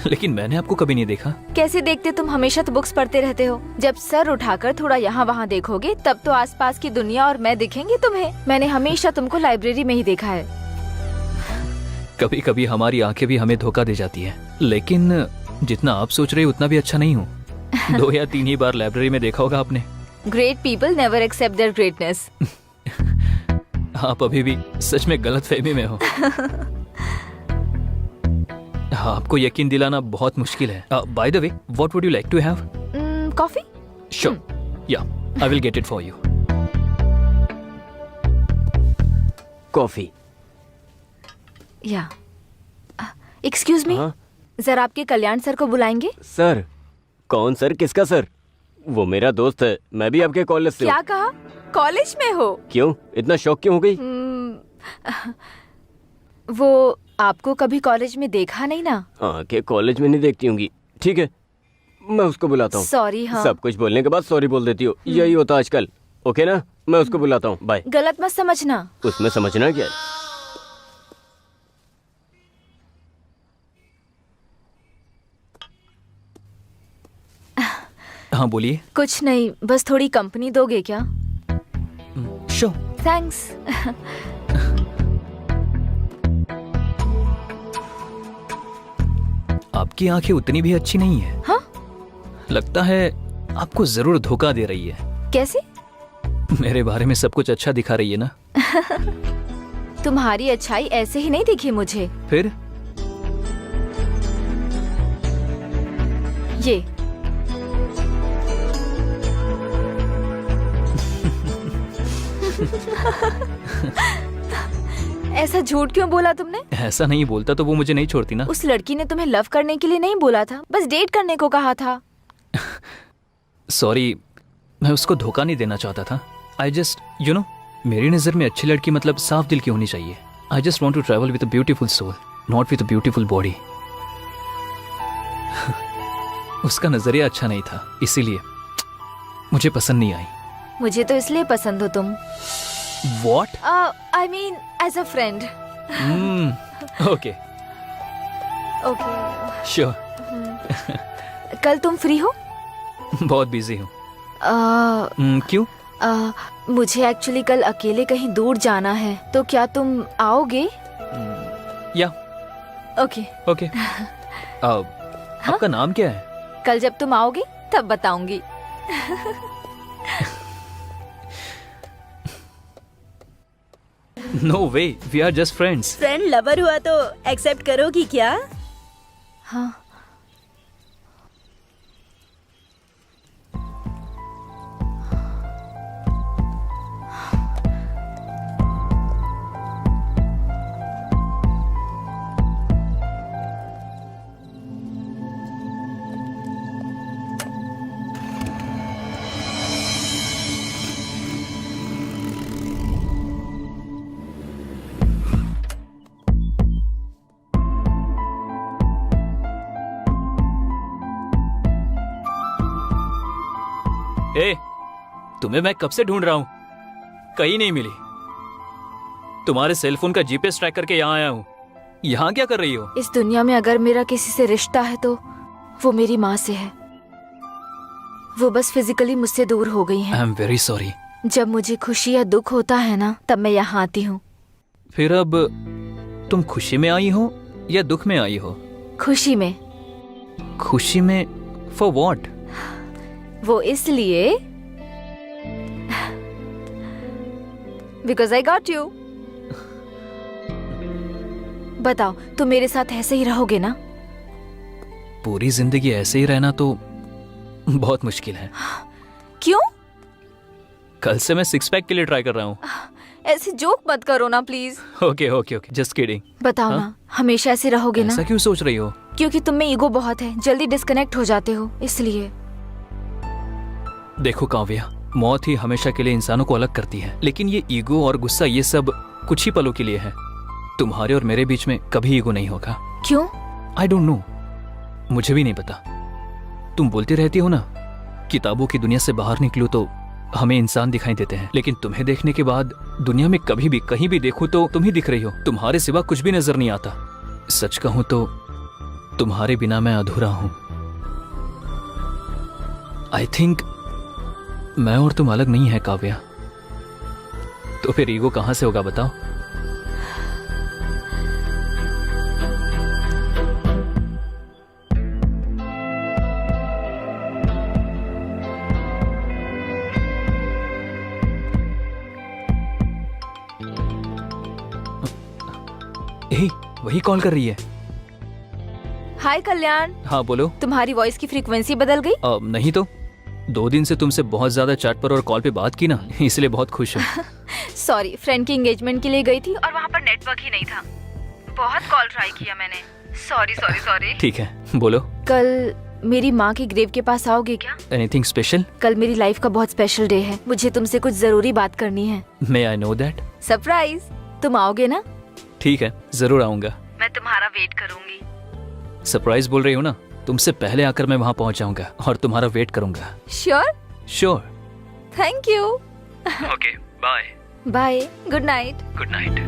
लेकिन मैंने आपको कभी नहीं देखा। कैसे देखते? तुम हमेशा तो बुक्स पढ़ते रहते हो। जब सर उठाकर थोड़ा यहाँ वहाँ देखोगे तब तो आसपास की दुनिया और मैं दिखेंगे तुम्हें। मैंने हमेशा तुमको लाइब्रेरी में ही देखा है। कभी कभी हमारी आंखें भी हमें धोखा दे जाती है, लेकिन जितना आप सोच रहे हो उतना भी अच्छा नहीं हूँ। 2 या 3 ही बार लाइब्रेरी में देखा होगा आपने। Great people never accept their greatness. आप अभी भी सच में गलत फहमी में हो। आपको यकीन दिलाना बहुत मुश्किल है। By the way, what would you like to have? Coffee? Sure, yeah I will get it for you. Coffee. Yeah excuse me, जरा आपके कल्याण सर को बुलाएंगे? सर? कौन सर? किसका सर? वो मेरा दोस्त है, मैं भी आपके कॉलेज से हूँ। क्या कहा? कॉलेज में हो? क्यों इतना शौक क्यों हो गई? वो आपको कभी कॉलेज में देखा नहीं ना? आंखें कॉलेज में नहीं देखती होंगी। ठीक है, मैं उसको बुलाता हूँ। सॉरी। हाँ, सब कुछ बोलने के बाद सॉरी बोल देती हो, यही होता आजकल। ओके ना, मैं उसको बुलाता हूँ, बाय। गलत मत समझना। उसमें समझना क्या है? हाँ बोलिए। कुछ नहीं, बस थोड़ी कंपनी दोगे क्या? श्योर। थैंक्स। आपकी आंखें उतनी भी अच्छी नहीं है। हाँ? लगता है आपको जरूर धोखा दे रही है। कैसे? मेरे बारे में सब कुछ अच्छा दिखा रही है ना। तुम्हारी अच्छाई ऐसे ही नहीं दिखी मुझे। फिर? ये ऐसा झूठ क्यों बोला तुमने? ऐसा नहीं बोलता तो वो मुझे नहीं छोड़ती ना। उस लड़की ने तुम्हें लव करने के लिए नहीं बोला था, बस डेट करने को कहा था। Sorry, sorry, sorry. Sorry. Sorry. Sorry. Sorry. मैं उसको धोखा नहीं देना चाहता था। आई जस्ट मेरी नज़र में अच्छी लड़की मतलब साफ दिल की होनी चाहिए। I just want to travel with a beautiful soul, not with a beautiful body. उसका नजरिया अच्छा नहीं था, इसीलिए मुझे पसंद नहीं आई। मुझे तो इसलिए पसंद हो तुम। What? I mean as a friend. Okay okay. Sure. कल तुम फ्री हो? बहुत बिजी हूँ। क्यों? मुझे एक्चुअली कल अकेले कहीं दूर जाना है, तो क्या तुम आओगे? या ओके। ओके। आपका नाम क्या है? कल जब तुम आओगे तब बताऊंगी। No way, we are just friends. Friend lover हुआ तो एक्सेप्ट करोगी क्या? हाँ। ए, तुम्हें मैं कब से ढूंढ रहा हूं, कहीं नहीं मिली। तुम्हारे सेलफोन का जीपीएस ट्रैक करके यहाँ आया हूँ। यहाँ क्या कर रही हो? इस दुनिया में अगर मेरा किसी से रिश्ता है तो वो मेरी माँ से है। वो बस फिजिकली मुझसे दूर हो गई हैं। I am very sorry. जब मुझे खुशी या दुख होता है ना, तब मैं यहाँ आती हूँ। फिर अब तुम खुशी में आई हो या दुख में आई हो? खुशी में। खुशी में? For what? वो इसलिए बिकॉज आई गॉट यू। बताओ, तुम मेरे साथ ऐसे ही रहोगे ना? पूरी जिंदगी ऐसे ही रहना तो बहुत मुश्किल है। क्यों? कल से मैं सिक्स पैक के लिए ट्राई कर रहा हूँ। ऐसे जोक मत करो ना please. Okay okay okay, just kidding. बताओ ना, हमेशा ऐसे रहोगे ना? ऐसा क्यों सोच रही हो? क्योंकि तुम में ईगो बहुत है, जल्दी डिस्कनेक्ट हो जाते हो, इसलिए। देखो काव्या, मौत ही हमेशा के लिए इंसानों को अलग करती है, लेकिन ये ईगो और गुस्सा ये सब कुछ ही पलों के लिए है। तुम्हारे और मेरे बीच में कभी ईगो नहीं होगा। क्यों? आई डोंट नो, मुझे भी नहीं पता। तुम बोलती रहती हो ना, किताबों की दुनिया से बाहर निकलो तो हमें इंसान दिखाई देते हैं, लेकिन तुम्हें देखने के बाद दुनिया में कभी भी कहीं भी देखो तो तुम ही दिख रही हो। तुम्हारे सिवा कुछ भी नजर नहीं आता। सच कहूं तो तुम्हारे बिना मैं अधूरा हूं। आई थिंक मैं और तुम अलग नहीं है काव्या। तो फिर ईगो कहां से होगा बताओ? वही कॉल कर रही है। हाय कल्याण। हाँ बोलो। तुम्हारी वॉइस की फ्रीक्वेंसी बदल गई? नहीं तो 2 दिन से तुमसे बहुत ज्यादा चैट पर और कॉल पे बात की ना, इसलिए बहुत खुश हूँ। सॉरी, फ्रेंड की एंगेजमेंट के लिए गई थी और वहाँ पर नेटवर्क ही नहीं था। बहुत कॉल ट्राई किया मैंने। Sorry sorry sorry. ठीक है, बोलो। कल मेरी माँ के ग्रेव के पास आओगे क्या? Anything special? कल मेरी लाइफ का बहुत स्पेशल डे है, मुझे तुमसे कुछ जरूरी बात करनी है। मे आई नो दैट? सरप्राइज। तुम आओगे ना? ठीक है, जरूर आऊंगा। मैं तुम्हारा वेट करूंगी। सरप्राइज बोल रही हो ना, तुमसे पहले आकर मैं वहाँ पहुँच जाऊंगा और तुम्हारा वेट करूंगा। Sure? Sure. Thank you. Okay, bye. Bye, good night. Good night.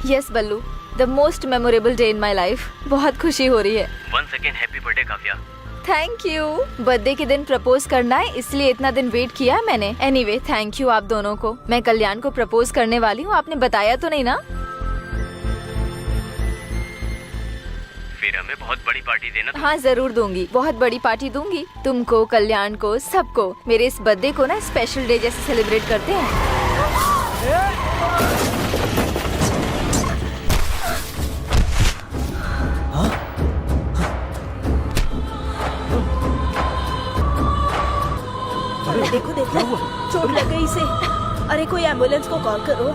Yes Ballu, the most memorable day in my life. बहुत खुशी हो रही है। Once again happy birthday Kavya. Thank you. Birthday के दिन प्रपोज करना है, इसलिए इतना दिन वेट किया है मैंने। एनीवे, थैंक यू आप दोनों को। मैं कल्याण को प्रपोज करने वाली हूँ, आपने बताया तो नहीं ना? फिर हमें बहुत बड़ी पार्टी देना। हाँ जरूर दूंगी, बहुत बड़ी पार्टी दूंगी। तुमको, कल्याण को, सबको। मेरे इस बर्थडे को ना स्पेशल डे जैसे सेलिब्रेट करते हैं। देखो देखो, चोट लग गई इसे। अरे कोई एम्बुलेंस को कॉल करो।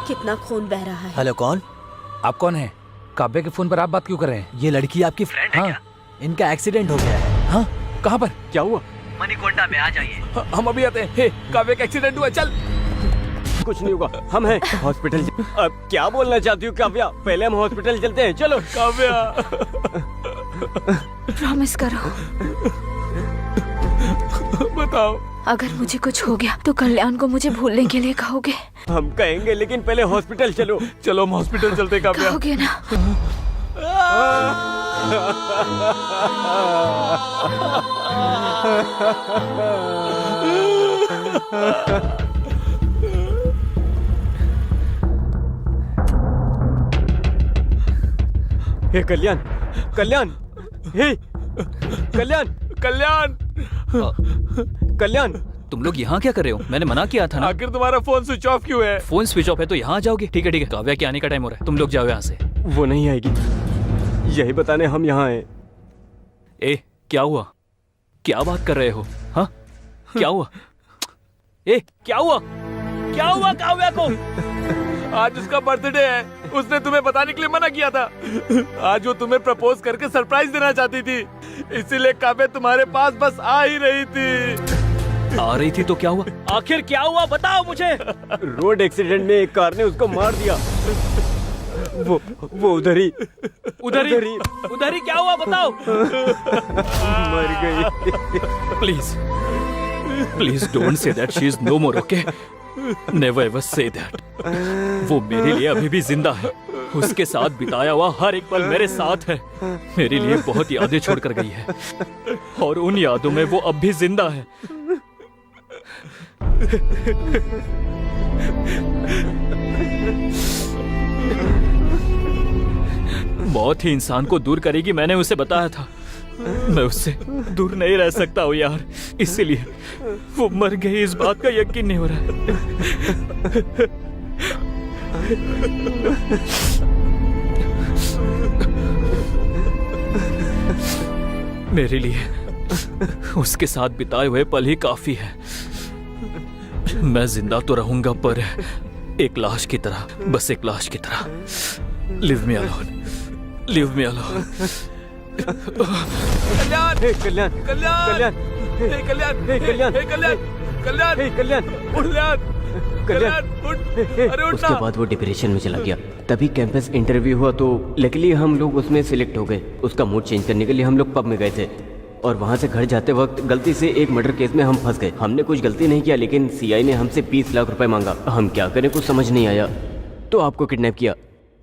कितना खून बह रहा है। हेलो, कौन? आप कौन है? काव्या के फोन पर आप बात क्यों कर रहे हैं? ये लड़की आपकी फ्रेंड है क्या? इनका एक्सीडेंट हो गया है। हाँ कहाँ पर? क्या हुआ? मणिकोंडा में आ जाइए। हम अभी आते हैं। हे काव्या का एक्सीडेंट हुआ, चल। कुछ नहीं होगा, हम हैं हॉस्पिटल। अब क्या बोलना चाहती हूँ काव्या? पहले हम हॉस्पिटल चलते हैं, चलो। काव्या प्रॉमिस करो, बताओ। अगर मुझे कुछ हो गया तो कल्याण को मुझे भूलने के लिए कहोगे? हम कहेंगे, लेकिन पहले हॉस्पिटल चलो। चलो हम हॉस्पिटल चलते हैं काव्या। कहोगे ना? हे कल्याण, कल्याण, हे कल्याण, कल्याण, कल्याण, तुम लोग यहाँ क्या कर रहे हो? मैंने मना किया था ना। आखिर तुम्हारा फोन स्विच ऑफ क्यों है? फोन स्विच ऑफ है तो यहाँ आ जाओगे? ठीक है ठीक है, काव्या के आने का टाइम हो रहा है, तुम लोग जाओ यहाँ से। वो नहीं आएगी, यही बताने हम यहाँ आए। ए क्या हुआ? क्या बात कर रहे हो? हाँ क्या हुआ? ए क्या हुआ? क्या हुआ काव्या को? आज उसका बर्थडे है, उसने तुम्हें बताने के लिए मना किया था। आज वो तुम्हें प्रपोज करके सरप्राइज देना चाहती थी, इसीलिए काव्या तुम्हारे पास बस आ ही रही थी। आ रही थी तो क्या हुआ? आखिर क्या हुआ बताओ मुझे। रोड एक्सीडेंट में एक कार ने उसको मार दिया। वो उधर ही क्या हुआ बताओ। मर गई। Please don't say that, she is no more, okay? Never ever say that. वो मेरे लिए अभी भी जिंदा है, उसके साथ बिताया हुआ हर एक पल मेरे साथ है, मेरे लिए बहुत यादें छोड़कर गई है और उन यादों में वो अब भी जिंदा है। मौत ही इंसान को दूर करेगी, मैंने उसे बताया था। मैं उससे दूर नहीं रह सकता हूँ यार, इसीलिए वो मर गई इस बात का यकीन नहीं हो रहा है। मेरे लिए उसके साथ बिताए हुए पल ही काफी है। मैं जिंदा तो रहूंगा पर एक लाश की तरह, बस एक लाश की तरह। Leave me alone, leave me alone. Kalyan, Kalyan, Kalyan, Kalyan, hey Kalyan, hey Kalyan, hey Kalyan, Kalyan, hey Kalyan, Kalyan, उठ, अरे उठ उसके ना। बाद वो डिप्रेशन में चला गया। तभी कैंपस इंटरव्यू हुआ तो लकीली हम लोग उसमें सिलेक्ट हो गए। उसका मूड चेंज करने के लिए हम लोग पब में गए थे और वहाँ से घर जाते वक्त गलती से एक मर्डर केस में हम फंस गए। हमने कुछ गलती नहीं किया, लेकिन सीआई ने हमसे 20 लाख रुपए मांगा। हम क्या करें, कुछ समझ नहीं आया, तो आपको किडनैप किया।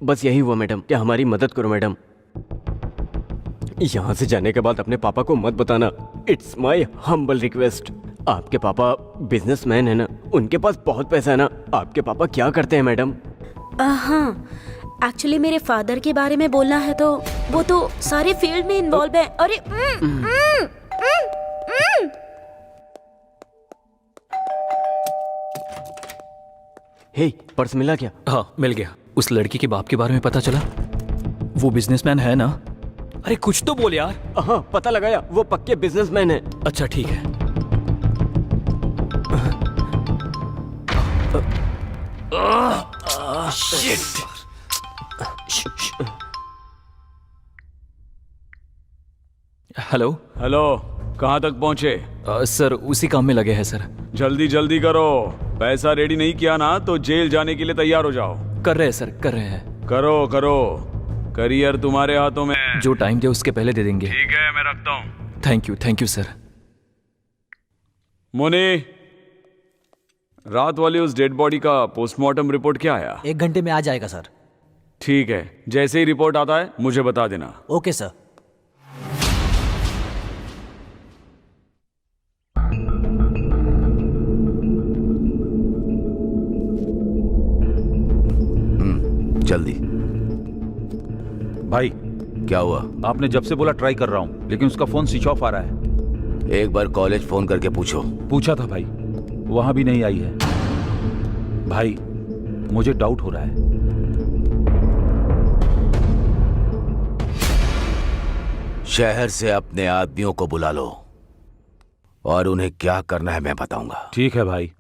बस यही हुआ मैडम, क्या हमारी मदद करो मैडम। यहाँ से जाने के बाद अपने पापा को मत बताना, इट्स माई हम्बल रिक्वेस्ट। आपके पापा बिजनेसमैन है ना, उनके पास बहुत पैसा है ना। आपके पापा क्या करते हैं मैडम? हाँ, एक्चुअली मेरे फादर के बारे में बोलना है तो वो तो सारे फील्ड में इन्वॉल्व है। अरे हे, पर्स मिला क्या? हाँ मिल गया। उस लड़की के बाप के बारे में पता चला? वो बिजनेसमैन है ना? अरे कुछ तो बोल यार। हाँ पता लगाया, वो पक्के बिजनेसमैन है। अच्छा ठीक है। हेलो हेलो, कहाँ तक पहुँचे? सर उसी काम में लगे हैं सर। जल्दी जल्दी करो, पैसा रेडी नहीं किया ना तो जेल जाने के लिए तैयार हो जाओ। कर रहे हैं सर, कर रहे हैं। करो करो, करियर तुम्हारे हाथों में है। जो टाइम दे उसके पहले दे देंगे। ठीक है, मैं रखता हूँ। Thank you sir. मोनी, रात वाली उस डेड बॉडी का पोस्टमार्टम रिपोर्ट क्या आया? 1 घंटे में आ जाएगा सर। ठीक है, जैसे ही रिपोर्ट आता है मुझे बता देना। Okay sir. जल्दी। भाई क्या हुआ? आपने जब से बोला ट्राई कर रहा हूं, लेकिन उसका फोन स्विच ऑफ आ रहा है। एक बार कॉलेज फोन करके पूछो। पूछा था भाई, वहां भी नहीं आई है। भाई मुझे डाउट हो रहा है। शहर से अपने आदमियों को बुला लो और उन्हें क्या करना है मैं बताऊंगा। ठीक है भाई।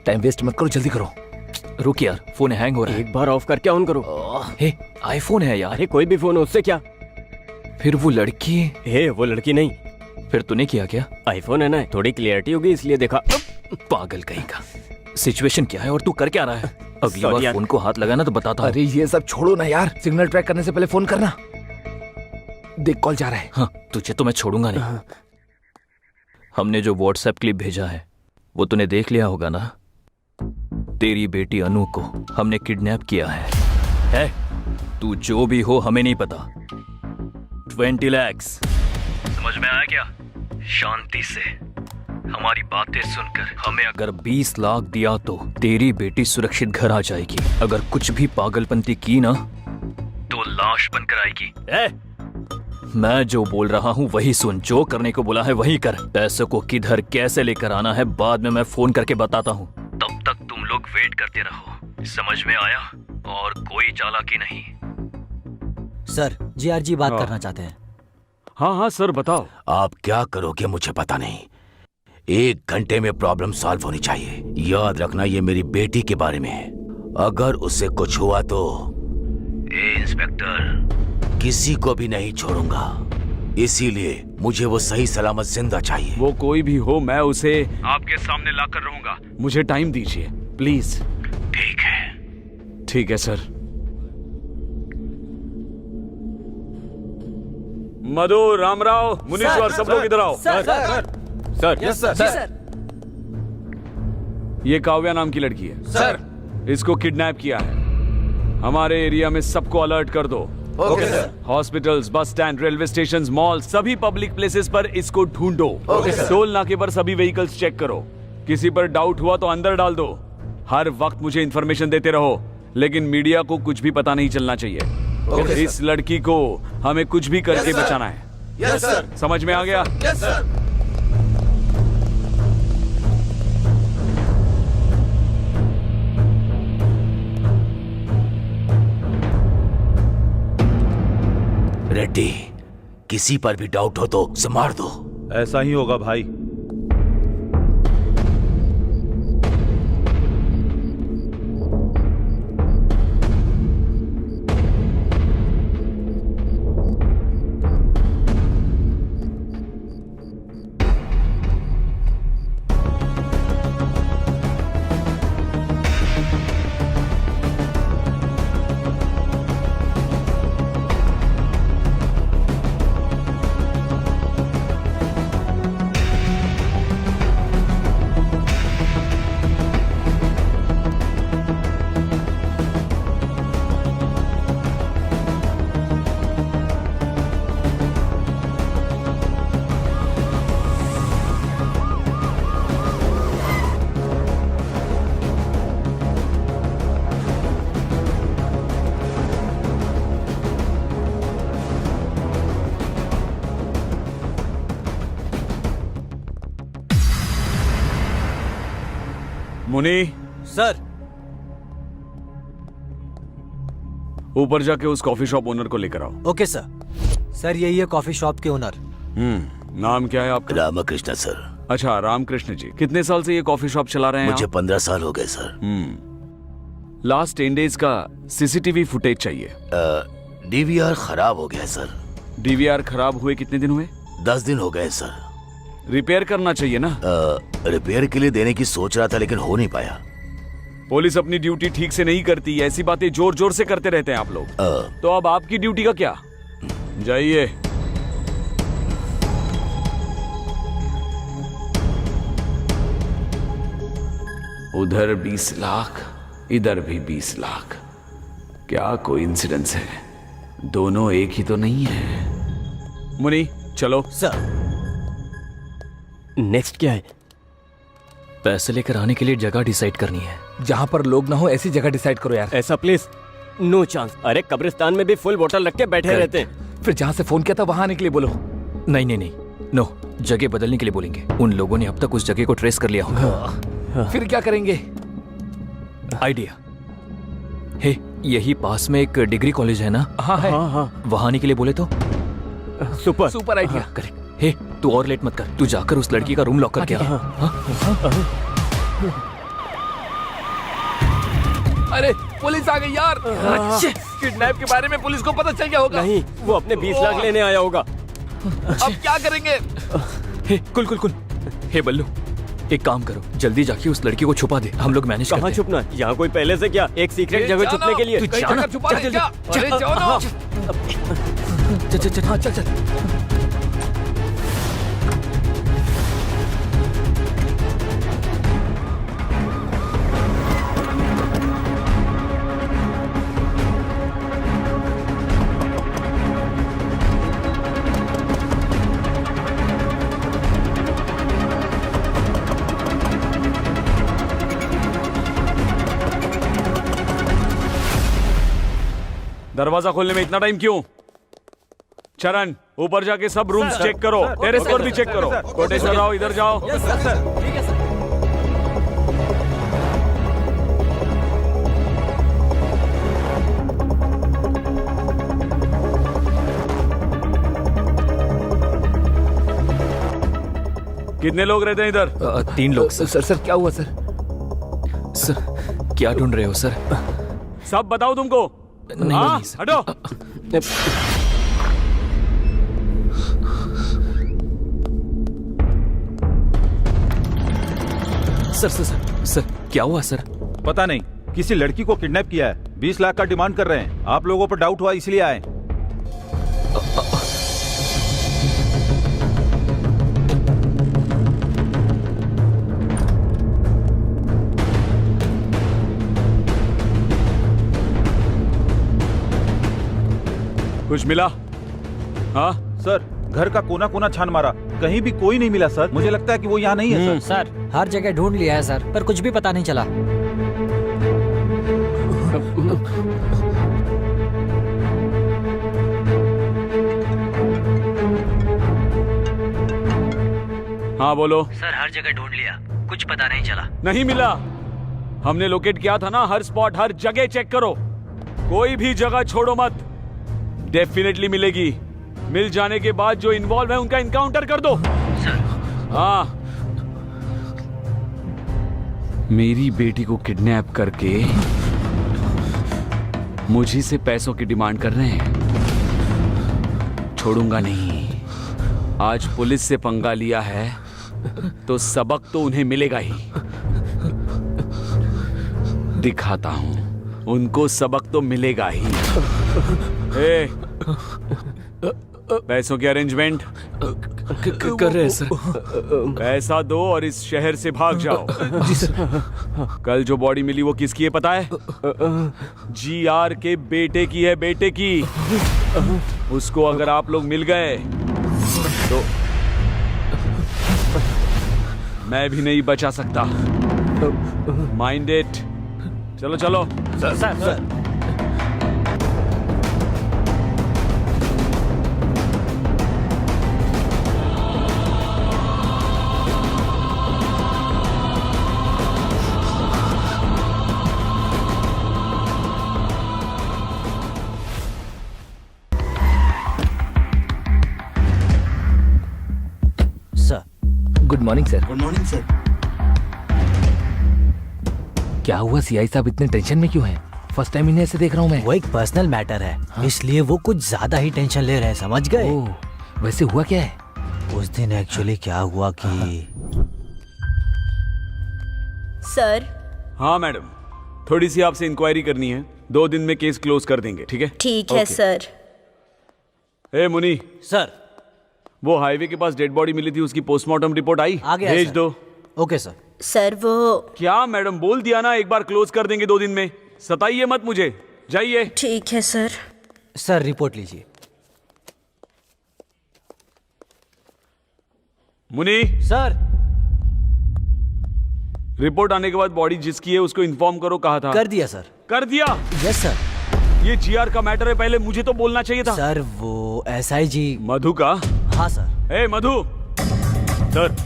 टाइम वेस्ट मत करो, जल्दी करो। रुक यार, फोन हैंग हो रहा है। एक बार ऑफ करके ऑन करो। हे, आईफोन है यार। अरे कोई भी फोन हो, उससे क्या? फिर वो लड़की हे, वो लड़की नहीं। फिर तूने किया क्या? आईफोन है ना, थोड़ी क्लियरिटी होगी इसलिए देखा। पागल कहीं का। सिचुएशन क्या है और तू कर क्या रहा है? अगली Sorry बार यार। फोन को हाथ लगाना तो बताता हूँ। अरे ये सब छोड़ो ना यार, सिग्नल ट्रैक करने से पहले फोन करना। देख कॉल जा रहा है। हाँ, तुझे तो मैं छोड़ूंगा नहीं। हमने जो व्हाट्सएप क्लिप भेजा है वो तूने देख लिया होगा ना? तेरी बेटी अनु को हमने किडनैप किया है? तू जो भी हो हमें नहीं पता। 20 lakhs समझ में आया क्या? शांति से हमारी बातें सुनकर हमें अगर 20 लाख दिया तो तेरी बेटी सुरक्षित घर आ जाएगी। अगर कुछ भी पागलपंती की ना तो लाश बनकर आएगी। मैं जो बोल रहा हूँ वही सुन, जो करने को बोला है वही कर। पैसों को किधर कैसे लेकर आना है बाद में मैं फोन करके बताता हूँ। तब तक तुम लोग वेट करते रहो, समझ में आया? और कोई चालाकी नहीं। सर, जीआरजी बात करना चाहते हैं। हाँ हाँ सर बताओ। आप क्या करोगे मुझे पता नहीं, 1 घंटे में प्रॉब्लम सॉल्व होनी चाहिए। याद रखना ये मेरी बेटी के बारे में है, अगर उससे कुछ हुआ तो इंस्पेक्टर किसी को भी नहीं छोड़ूंगा। इसीलिए मुझे वो सही सलामत जिंदा चाहिए। वो कोई भी हो, मैं उसे आपके सामने लाकर रहूंगा। मुझे टाइम दीजिए प्लीज। ठीक है। ठीक है सर। मधु, रामराव, मुनीश्वर, सब लोग इधर आओ। Sir, yes sir. ये काव्या नाम की लड़की है सर। इसको किडनैप किया है। हमारे एरिया में सबको अलर्ट कर दो। Okay sir. Hospitals, bus stand, railway station, mall, सभी पब्लिक प्लेसेस पर इसको ढूंढो। Okay sir. टोल नाके पर सभी व्हीकल्स चेक करो। किसी पर डाउट हुआ तो अंदर डाल दो। हर वक्त मुझे इंफॉर्मेशन देते रहो, लेकिन मीडिया को कुछ भी पता नहीं चलना चाहिए। इस लड़की को हमें कुछ भी करके बचाना है। Yes sir. समझ में आ गया? Yes sir. रेड्डी, किसी पर भी डाउट हो तो उसे मार दो। ऐसा ही होगा भाई। मुनी, सर, ऊपर जाके उस कॉफी शॉप ओनर को लेकर आओ। Okay sir. सर, यही है कॉफी शॉप के ओनर। नाम क्या है आपका? रामकृष्ण सर। अच्छा, रामकृष्ण जी। कितने साल से ये कॉफी शॉप चला रहे हैं मुझे आप? 15 साल हो गए सर। लास्ट 10 डेज का सीसीटीवी फुटेज चाहिए। डीवीआर खराब हो गया सर। डीवीआर खराब हुए कितने दिन हुए? 10 दिन हो गए सर। रिपेयर करना चाहिए ना। रिपेयर के लिए देने की सोच रहा था लेकिन हो नहीं पाया। पुलिस अपनी ड्यूटी ठीक से नहीं करती, ऐसी बातें जोर जोर से करते रहते हैं आप लोग। तो अब आपकी ड्यूटी का क्या? जाइए। उधर 20 लाख, इधर भी 20 लाख। क्या कोइंसिडेंस है? दोनों एक ही तो नहीं है। मुनी, चलो। सर, नेक्स्ट क्या है? पैसे लेकर आने के लिए जगह डिसाइड करनी है। जहाँ पर लोग ना हो ऐसी जगह डिसाइड करो यार। ऐसा प्लेस नो चांस। अरे कब्रिस्तान में भी फुल बोतल रख के बैठे रहते हैं। फिर जहाँ से फोन किया था वहां आने के लिए बोलो। नहीं नहीं नहीं, नो, जगह बदलने के लिए बोलेंगे। उन लोगों ने अब तक उस जगह को ट्रेस कर लिया होगा। फिर क्या करेंगे? आइडिया हे, यही पास में एक डिग्री कॉलेज है ना? हाँ है। हाँ, वहां आने के लिए बोले तो? Super idea. करेक्ट। हे, तू और लेट मत कर, तू जाकर उस लड़की का रूम लॉक करके आ। अरे पुलिस आ गई यार। किडनैप के बारे में पुलिस को पता चल गया होगा। नहीं, वो अपने 20 लाख लेने आया होगा। अब क्या करेंगे? हे कुल कुल कुल, हे बल्लू, एक काम करो, जल्दी जाके उस लड़की को छुपा दे, हम लोग मैनेज करते कहाँ हैं। छुपना है? यहाँ कोई पहले से क्या एक सीक्रेट जगह छुपने के लिए? तू कहीं जाना, जगह छुपा चल रहे जल्दी, क्या? अरे जाओ ना। चल चल चल, हाँ चल चल। दरवाजा खोलने में इतना टाइम क्यों? चरण, ऊपर जाके सब रूम्स चेक करो, टेरेस पर भी चेक करो। कोटेश्वर राव, इधर जाओ। कितने लोग रहते हैं इधर? 3 लोग। सर सर क्या हुआ सर? सर क्या ढूंढ रहे हो सर? सब बताओ तुमको। नहीं, हाँ, नहीं, सर। हटो। सर सर सर सर क्या हुआ सर? पता नहीं, किसी लड़की को किडनैप किया है, 20 लाख का डिमांड कर रहे हैं। आप लोगों पर डाउट हुआ इसलिए आए। कुछ मिला? हाँ सर, घर का कोना कोना छान मारा, कहीं भी कोई नहीं मिला सर। मुझे लगता है कि वो यहाँ नहीं है सर। सर हर जगह ढूंढ लिया है सर, पर कुछ भी पता नहीं चला। हाँ बोलो। सर हर जगह ढूंढ लिया, कुछ पता नहीं चला। नहीं मिला? हमने लोकेट किया था ना, हर स्पॉट हर जगह चेक करो, कोई भी जगह छोड़ो मत। डेफिनेटली मिलेगी। मिल जाने के बाद जो इन्वॉल्व है उनका इनकाउंटर कर दो। हाँ, मेरी बेटी को किडनैप करके मुझी से पैसों की डिमांड कर रहे हैं, छोड़ूंगा नहीं। आज पुलिस से पंगा लिया है तो सबक तो उन्हें मिलेगा ही। दिखाता हूं, उनको सबक तो मिलेगा ही। ए, पैसों की अरेंजमेंट कर रहे हैं सर। पैसा दो और इस शहर से भाग जाओ। जी सर। कल जो बॉडी मिली वो किसकी है पता है? GR के बेटे की है, बेटे की। उसको अगर आप लोग मिल गए तो मैं भी नहीं बचा सकता। Mind it. चलो चलो। Sir sir sir good morning sir. Good morning sir. क्या हुआ सीआई साहब, इतने टेंशन में क्यों हैं? फर्स्ट टाइम इन्हें ऐसे देख रहा हूँ मैं। वो एक पर्सनल मैटर है, इसलिए वो कुछ ज्यादा ही टेंशन ले रहे हैं, समझ गए? ओह, वैसे हुआ क्या है? उस दिन एक्चुअली क्या हुआ कि सर। हाँ मैडम, थोड़ी सी आपसे इंक्वायरी करनी है। 2 दिन में केस क्लोज कर देंगे, ठीक है? ठीक है सर। ए मुनी, सर वो हाईवे के पास डेड बॉडी मिली थी, उसकी पोस्टमार्टम रिपोर्ट आई? आ गया भेज सर। दो। Okay sir. सर वो क्या मैडम, बोल दिया ना एक बार क्लोज कर देंगे 2 दिन में। सताइए मत मुझे, जाइए। ठीक है सर। सर रिपोर्ट लीजिए। मुनी, सर रिपोर्ट आने के बाद बॉडी जिसकी है उसको इन्फॉर्म करो। कहा था? कर दिया सर। कर दिया? Yes sir. ये GR का मैटर है, पहले मुझे तो बोलना चाहिए था। सर वो SIG मधु का? हाँ सर। ए मधु। सर,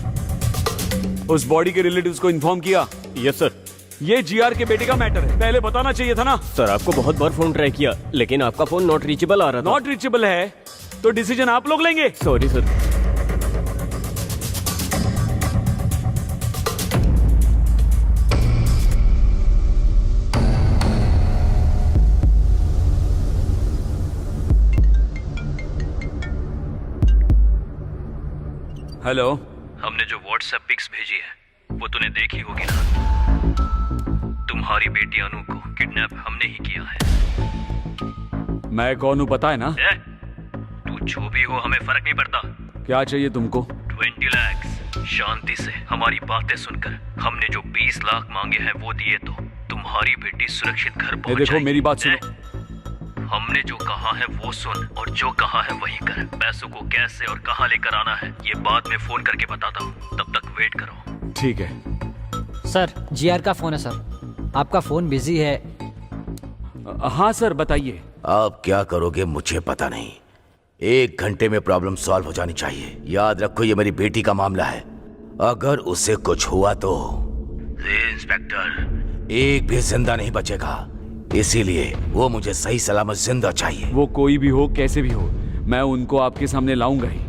उस बॉडी के रिलेटिव्स को इन्फॉर्म किया? Yes sir. ये GR के बेटे का मैटर है, पहले बताना चाहिए था ना। सर आपको बहुत बार फोन ट्राई किया, लेकिन आपका फोन नॉट रीचेबल आ रहा था। नॉट रीचेबल है तो डिसीजन आप लोग लेंगे। Sorry sir. हेलो। हमने जो व्हाट्सएप पिक्स भेजी है वो तूने देखी होगी ना। तुम्हारी बेटी अनु को किडनैप हमने ही किया है। मैं कौन हूँ पता है ना? तू जो भी हो हमें फर्क नहीं पड़ता। क्या चाहिए तुमको? 20 लाख। शांति से हमारी बातें सुनकर हमने जो 20 लाख मांगे हैं वो दिए तो तुम्हारी बेटी सुरक्षित घर पहुंच देखो जाएगी। मेरी बात सुनो। हमने जो कहा है वो सुन और जो कहा है वही कर। पैसों को कैसे और कहाँ लेकर आना है ये बाद में फोन करके बताता हूँ, तब तक वेट करो। ठीक है सर, जीआर का फोन है सर, आपका फोन बिजी है। हाँ सर बताइए। आप क्या करोगे मुझे पता नहीं, 1 घंटे में प्रॉब्लम सॉल्व हो जानी चाहिए। याद रखो ये मेरी बेटी का मामला है, अगर उसे कुछ हुआ तो इंस्पेक्टर एक भी जिंदा नहीं बचेगा, इसीलिए वो मुझे सही सलामत जिंदा चाहिए। वो कोई भी हो कैसे भी हो, मैं उनको आपके सामने लाऊंगा ही,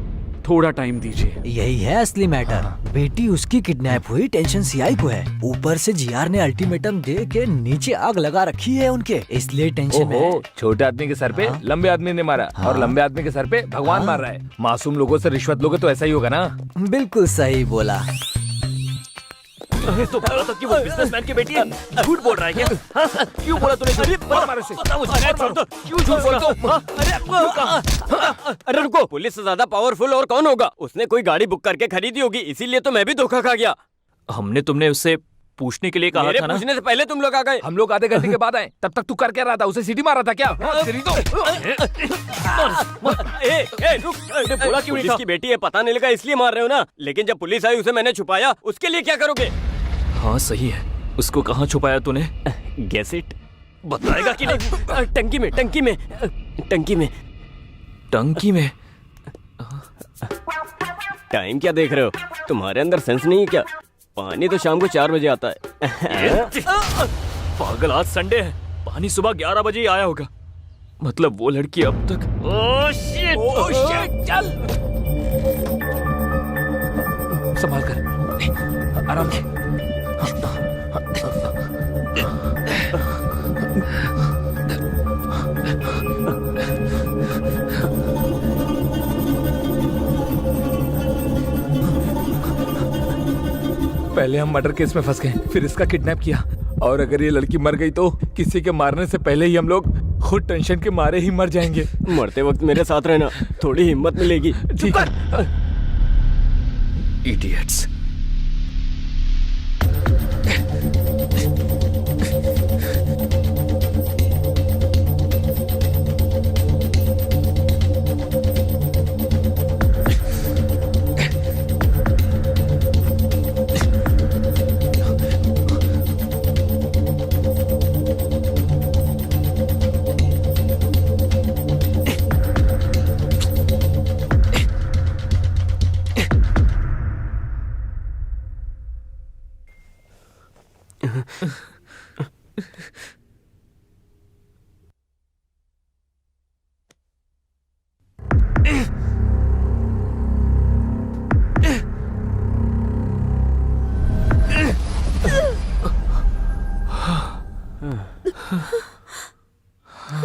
थोड़ा टाइम दीजिए। यही है असली मैटर। बेटी उसकी किडनैप हुई, टेंशन सीआई को है, ऊपर से जीआर ने अल्टीमेटम दे के नीचे आग लगा रखी है उनके, इसलिए टेंशन में है। छोटे आदमी के सर पे लंबे आदमी ने मारा और लंबे आदमी के सर पे भगवान मार रहा है। मासूम लोगों से रिश्वत लोगे तो ऐसा ही होगा ना। बिल्कुल सही बोला। तो बोला था कि वो बिजनेसमैन की बेटी है। झूठ बोल रहा है क्या? क्यों बोला तूने? अरे बता मुझे, क्यों झूठ बोला? अरे रुको, पुलिस से ज्यादा पावरफुल और कौन होगा? उसने कोई गाड़ी बुक करके खरीदी होगी, इसीलिए तो मैं भी धोखा खा गया। हमने तुमने उससे पूछने के लिए कहा था ना? पूछने से पहले तुम लोग आ गए। हम लोग आधे घंटे के बाद आए, तब तक तू कर क्या रहा था? उसे सीटी मारा था क्या? रुक, बोला क्यों नहीं था? पुलिस की बेटी है पता नहीं लगा इसलिए मार रहे हो ना, लेकिन जब पुलिस आई उसे मैंने छुपाया, उसके लिए क्या करोगे? हाँ सही है, उसको कहाँ छुपाया तूने? Guess it. बताएगा कि नहीं? टंकी में, टंकी में, टंकी में। टंकी में? टाइम क्या देख रहे हो? तुम्हारे अंदर सेंस नहीं है क्या? पानी तो शाम को 4 बजे आता है। पागल, आज संडे है, पानी सुबह 11 बजे ही आया होगा। मतलब वो लड़की अब तक। ओह शिट, चल संभाल कर, आराम से। पहले हम मर्डर केस में फंस गए, फिर इसका किडनैप किया, और अगर ये लड़की मर गई तो किसी के मारने से पहले ही हम लोग खुद टेंशन के मारे ही मर जाएंगे। मरते वक्त मेरे साथ रहना, थोड़ी हिम्मत मिलेगी। ठीक है। इडियट्स।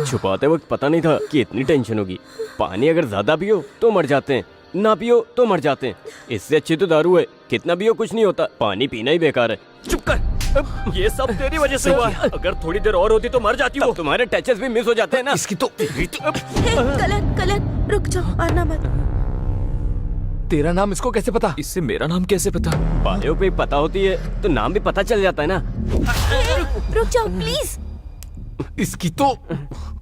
छुपाते वक्त पता नहीं था कि इतनी टेंशन होगी। पानी अगर ज्यादा पियो तो मर जाते हैं, ना पियो तो मर जाते हैं। इससे अच्छी तो दारू है, कितना पियो कुछ नहीं होता, पानी पीना ही बेकार है। चुप कर, ये सब तेरी वजह से हुआ है। अगर थोड़ी देर और होती तो मर जाती हो। तुम्हारे टचेस भी मिस हो जाते हैं ना। इसकी तो कलन रुक जाओ, आना मत। तेरा नाम इसको कैसे पता? इससे मेरा नाम कैसे पता? बायों पे पता होती है तो नाम भी पता चल जाता है ना। रुक जाओ प्लीज। इसकी तो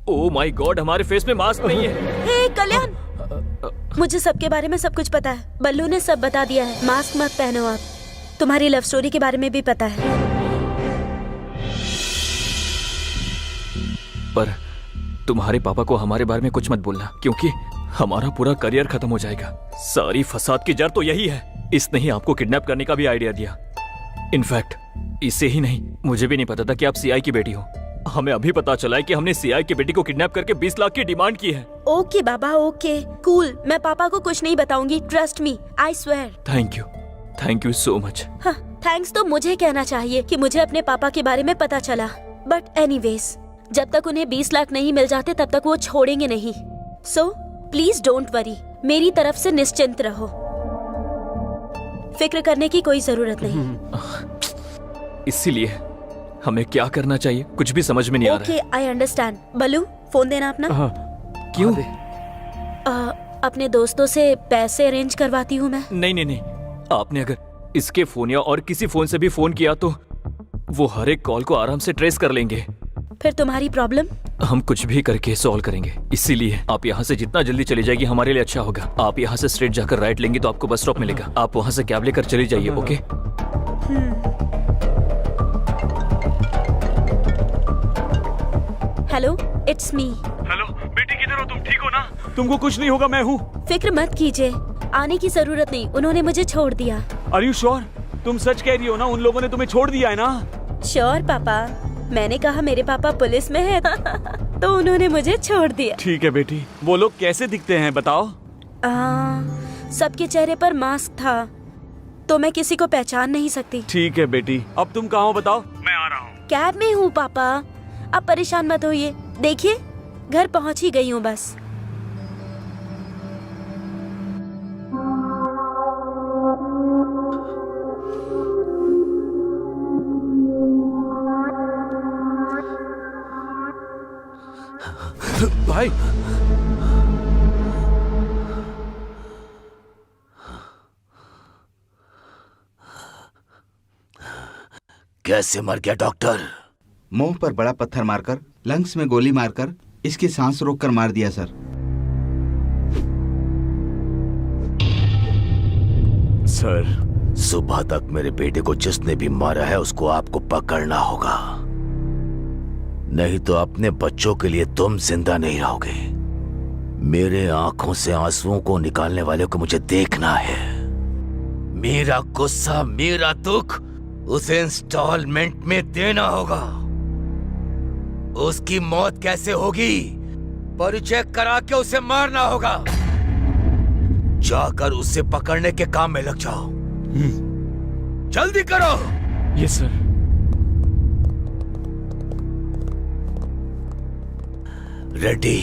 ओह माय गॉड, हमारे फेस में मास्क नहीं है। हे कल्याण, मुझे सबके बारे में सब कुछ पता है। बल्लू ने सब बता दिया है। मास्क मत पहनो आप। तुम्हारी लव स्टोरी के बारे में भी पता है। पर तुम्हारे पापा को हमारे बारे में कुछ मत बोलना, क्योंकि हमारा पूरा करियर खत्म हो जाएगा। सारी फसाद की जड़ तो यही है। इसने ही आपको किडनैप करने का भी आइडिया दिया। इनफैक्ट इसे ही नहीं, मुझे भी नहीं पता था कि आप सीआई की बेटी हो। हमें अभी पता चला है कि हमने सीआई की बेटी को किडनैप करके 20 लाख की डिमांड की है। ओके बाबा, ओके कूल। मैं पापा को कुछ नहीं बताऊंगी, trust me, I swear. Thank you so much. हाँ, थैंक्स तो मुझे कहना चाहिए कि मुझे अपने पापा के बारे में पता चला। बट एनीवेज, जब तक उन्हें 20 लाख नहीं मिल जाते तब तक वो छोड़ेंगे नहीं। सो प्लीज डोंट वरी, मेरी तरफ से निश्चिंत रहो। फिक्र करने की कोई जरूरत नहीं। इसीलिए हमें क्या करना चाहिए कुछ भी समझ में नहीं आ रहा okay, I understand. Ballu, phone देना अपना। है। क्यों? अपने दोस्तों से पैसे अरेंज करवाती हूँ मैं। नहीं नहीं नहीं, आपने अगर इसके फोन या और किसी फोन से भी फोन किया तो वो हर एक कॉल को आराम से ट्रेस कर लेंगे। फिर तुम्हारी प्रॉब्लम? हम कुछ भी करके सॉल्व करेंगे। इसीलिए आप यहाँ से जितना जल्दी चली जाएगी हमारे लिए अच्छा होगा। आप यहाँ से स्ट्रेट जाकर राइट लेंगे तो आपको बस स्टॉप मिलेगा। आप वहाँ से कैब लेकर चली जाइए। Okay? Hello, it's me. Hello बेटी, किधर हो तुम? ठीक हो ना? तुमको कुछ नहीं होगा, मैं हूँ। फिक्र मत कीजिए, आने की जरूरत नहीं, उन्होंने मुझे छोड़ दिया। Are you sure? तुम सच कह रही हो ना? उन लोगों ने तुम्हें छोड़ दिया है ना? श्योर पापा, मैंने कहा मेरे पापा पुलिस में है तो उन्होंने मुझे छोड़ दिया। ठीक है बेटी। वो लोग कैसे दिखते हैं बताओ? सबके चेहरे पर मास्क था तो मैं किसी को पहचान नहीं सकती। ठीक है बेटी, अब तुम कहाँ हो बताओ? मैं आ रहा हूँ। कैब में हूँ पापा, अब परेशान मत होइए। देखिए घर पहुँच ही गई हूँ बस। भाई, कैसे मर गया डॉक्टर? मुंह पर बड़ा पत्थर मारकर, लंग्स में गोली मारकर, इसकी सांस रोककर मार दिया सर। सर, सुबह तक मेरे बेटे को जिसने भी मारा है उसको आपको पकड़ना होगा, नहीं तो अपने बच्चों के लिए तुम जिंदा नहीं रहोगे। मेरे आंखों से आंसुओं को निकालने वाले को मुझे देखना है। मेरा गुस्सा, मेरा दुख उसे इंस्टॉलमेंट में देना होगा। उसकी मौत कैसे होगी? परिचय करा के उसे मारना होगा। जाकर उसे पकड़ने के काम में लग जाओ। जल्दी करो। Yes sir. रेड्डी,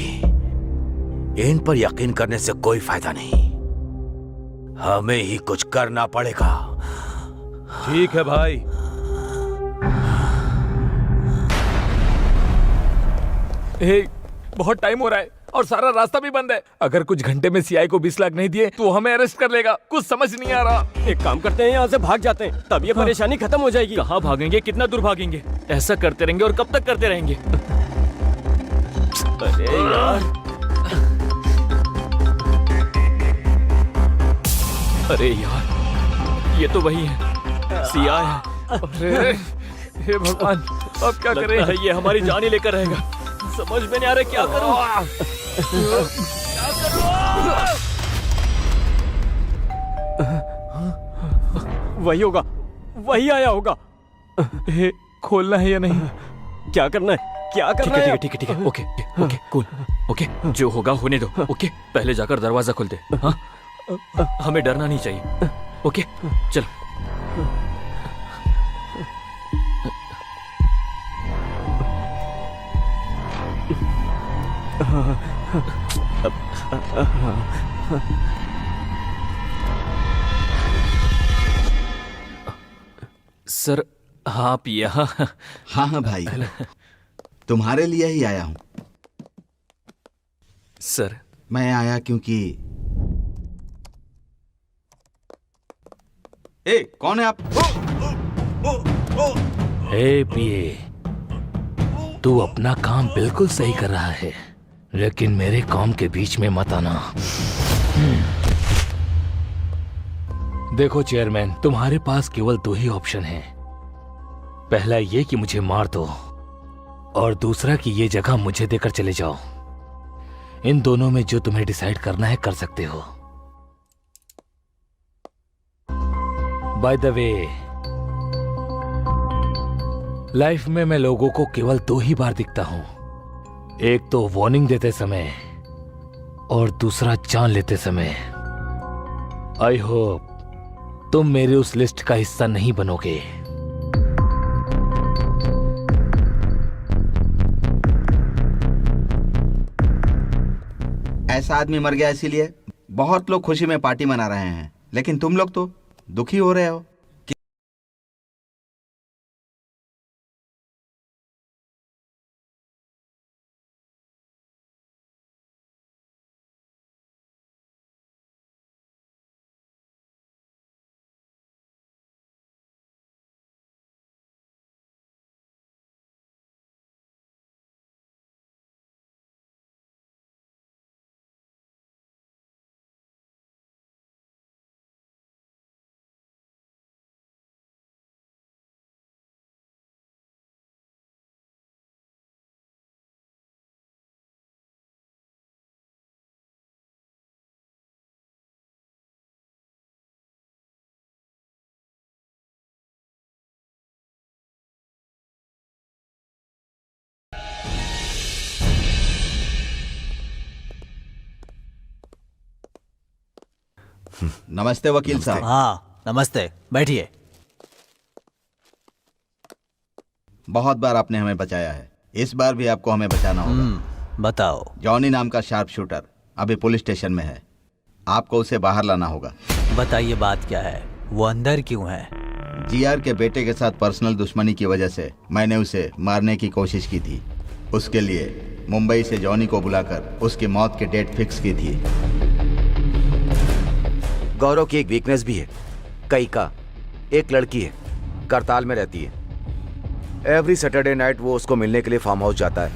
इन पर यकीन करने से कोई फायदा नहीं, हमें ही कुछ करना पड़ेगा। ठीक है भाई। बहुत टाइम हो रहा है और सारा रास्ता भी बंद है। अगर कुछ घंटे में सीआई को 20 लाख नहीं दिए तो हमें अरेस्ट कर लेगा। कुछ समझ नहीं आ रहा। एक काम करते हैं, यहाँ से भाग जाते हैं, तब ये परेशानी खत्म हो जाएगी। कहाँ भागेंगे? कितना दूर भागेंगे? ऐसा करते रहेंगे और कब तक करते रहेंगे? अरे यार, अरे यार, ये तो वही है, सीआई है। अरे हे भगवान, अब क्या करें? लगता है ये हमारी जान ही लेकर रहेगा। समझ में नहीं आ रहा क्या करूं। क्या करूं? वही होगा, वही आया होगा। हे, खोलना है या नहीं? क्या करना है? क्या करना है? ठीक है, ओके ओके, कूल, ओके, जो होगा होने दो। ओके, पहले जाकर दरवाजा खोल दे। हाँ, हमें डरना नहीं चाहिए। ओके, चलो। सर, आप यहाँ? हाँ भाई, तुम्हारे लिए ही आया हूँ। सर, मैं आया क्योंकि कौन है आप? हे पीए, तू अपना काम बिल्कुल सही कर रहा है, लेकिन मेरे काम के बीच में मत आना। देखो चेयरमैन, तुम्हारे पास केवल 2 ही ऑप्शन हैं। पहला ये कि मुझे मार दो, और दूसरा कि ये जगह मुझे देकर चले जाओ। इन दोनों में जो तुम्हें डिसाइड करना है कर सकते हो। बाय द वे, लाइफ में मैं लोगों को केवल 2 ही बार दिखता हूं, एक तो वार्निंग देते समय और दूसरा जान लेते समय। आई होप तुम मेरे उस लिस्ट का हिस्सा नहीं बनोगे। ऐसा आदमी मर गया इसीलिए बहुत लोग खुशी में पार्टी मना रहे हैं, लेकिन तुम लोग तो दुखी हो रहे हो? नमस्ते वकील साहब। हाँ नमस्ते, बैठिए। बहुत बार आपने हमें बचाया है, इस बार भी आपको हमें बचाना होगा। बताओ। जॉनी नाम का शार्प शूटर अभी पुलिस स्टेशन में है, आपको उसे बाहर लाना होगा। बताइए बात क्या है, वो अंदर क्यों है? जीआर के बेटे के साथ पर्सनल दुश्मनी की वजह से मैंने उसे मारने की कोशिश की थी। उसके लिए मुंबई से जॉनी को बुलाकर उसकी मौत की डेट फिक्स की थी। गौरव की एक वीकनेस भी है, कई का एक लड़की है, करताल में रहती है। एवरी सैटरडे नाइट वो उसको मिलने के लिए फार्म हाउस जाता है।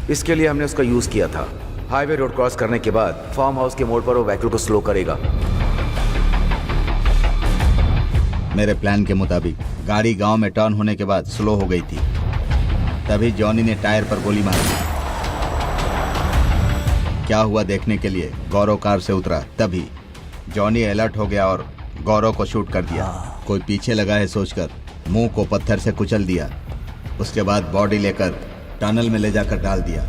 इसके लिए हमने उसका यूज किया था। हाईवे रोड क्रॉस करने के बाद फार्म हाउस के मोड़ पर वो व्हीकल को स्लो करेगा। मेरे प्लान के मुताबिक गाड़ी गांव में टर्न होने के बाद स्लो हो गई थी, तभी जॉनी ने टायर पर गोली मार दी। क्या हुआ देखने के लिए गौरव कार से उतरा, तभी जॉनी अलर्ट हो गया और गौरव को शूट कर दिया। कोई पीछे लगा है सोचकर मुंह को पत्थर से कुचल दिया। उसके बाद बॉडी लेकर टनल में ले जाकर डाल दिया।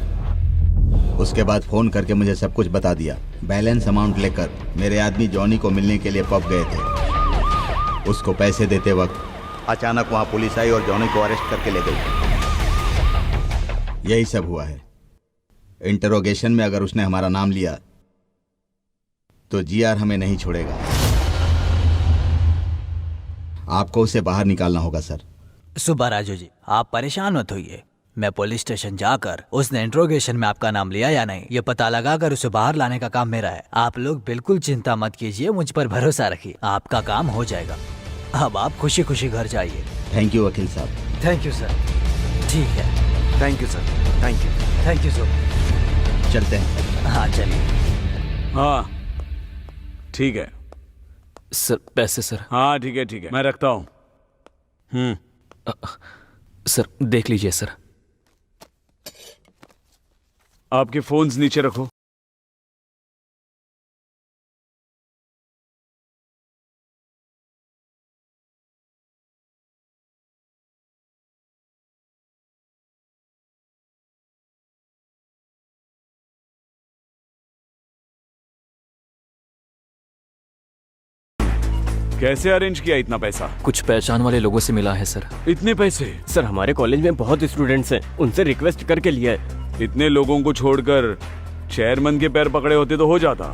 उसके बाद फोन करके मुझे सब कुछ बता दिया। बैलेंस अमाउंट लेकर मेरे आदमी जॉनी को मिलने के लिए पब गए थे। उसको पैसे देते वक्त अचानक वहां पुलिस आई और जॉनी को अरेस्ट करके ले गई। यही सब हुआ है। इंटरोगेशन में अगर उसने हमारा नाम लिया तो जीआर हमें नहीं छोड़ेगा। आपको उसे बाहर निकालना होगा सर। सुबह राजू जी, आप परेशान मत होइए। मैं पुलिस स्टेशन जाकर उसने इंट्रोगेशन में आपका नाम लिया या नहीं ये पता लगाकर उसे बाहर लाने का काम मेरा है। आप लोग बिल्कुल चिंता मत कीजिए, मुझ पर भरोसा रखिए, आपका काम हो जाएगा। अब आप खुशी खुशी घर जाइए। थैंक यू वकील साहब। Thank you sir. ठीक है, thank you sir. Thank you. Thank you sir. चलते हैं। हाँ चलिए। हाँ ठीक है सर। पैसे सर। हाँ ठीक है मैं रखता हूँ। सर देख लीजिए सर। आपके फोन्स नीचे रखो। कैसे अरेंज किया इतना पैसा? कुछ पहचान वाले लोगों से मिला है सर। इतने पैसे? सर हमारे कॉलेज में बहुत स्टूडेंट्स हैं, उनसे रिक्वेस्ट करके लिया है। इतने लोगों को छोड़कर चेयरमैन के पैर पकड़े होते तो हो जाता।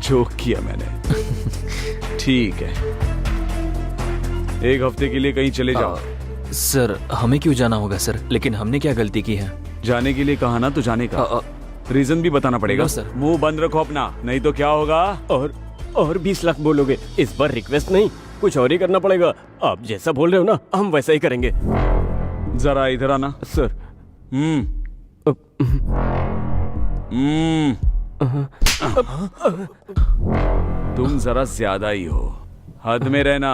जोक किया मैंने। ठीक है, एक हफ्ते के लिए कहीं चले जाओ। सर हमें क्यों जाना होगा सर? लेकिन हमने क्या गलती की है? जाने के लिए कहा ना तो जाने का रीजन भी बताना पड़ेगा। सर मुंह बंद रखो अपना, नहीं तो क्या होगा? और 20 लाख बोलोगे? इस बार रिक्वेस्ट नहीं, कुछ और ही करना पड़ेगा। आप जैसा बोल रहे हो ना, हम वैसा ही करेंगे। जरा इधर आना। सर। तुम जरा ज्यादा ही हो, हद में रहना।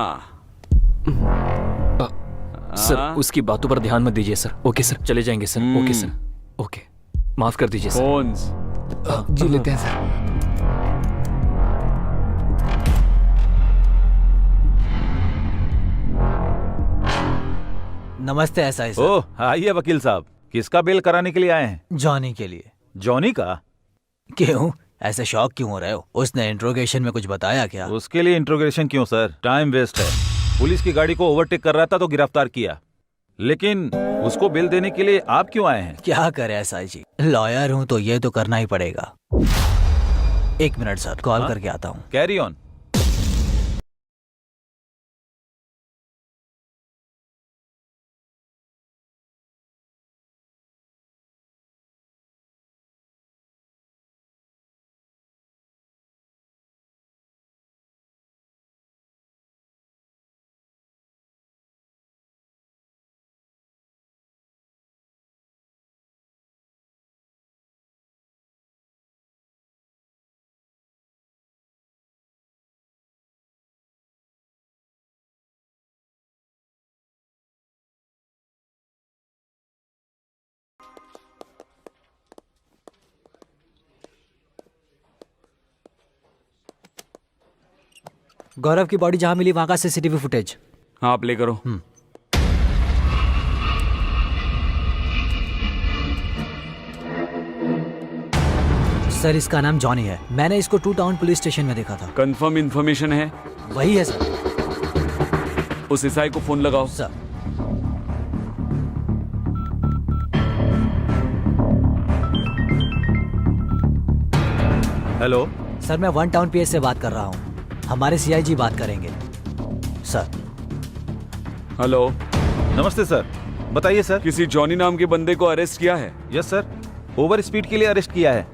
सर उसकी बातों पर ध्यान मत दीजिए सर। ओके सर, चले जाएंगे सर। ओके सर, ओके माफ कर दीजिए सर। फोन्स जी लेते हैं सर। नमस्ते एसआई सर। ओह आइए वकील साहब, किसका बेल कराने के लिए आए हैं? जॉनी के लिए। जॉनी का? क्यों ऐसे शॉक क्यों हो रहे हो? उसने इंट्रोगेशन में कुछ बताया क्या? उसके लिए इंट्रोगेशन क्यों सर, टाइम वेस्ट है। पुलिस की गाड़ी को ओवरटेक कर रहा था तो गिरफ्तार किया, लेकिन उसको बेल देने के लिए आप क्यों आए हैं? क्या करे एसआई जी, लॉयर हूँ तो ये तो करना ही पड़ेगा। एक मिनट सर, कॉल करके आता हूँ। Carry on. गौरव की बॉडी जहाँ मिली वहाँ का सीसीटीवी फुटेज। हाँ प्ले करो। सर इसका नाम जॉनी है, मैंने इसको 2 टाउन पुलिस स्टेशन में देखा था। कंफर्म इन्फॉर्मेशन है? वही है सर। उस ईसाई को फोन लगाओ। सर हेलो सर, मैं 1 टाउन पीएस से बात कर रहा हूँ, हमारे सीआईजी बात करेंगे सर। हेलो। नमस्ते सर, बताइए सर। किसी जॉनी नाम के बंदे को अरेस्ट किया है? यस सर, ओवर स्पीड के लिए अरेस्ट किया है।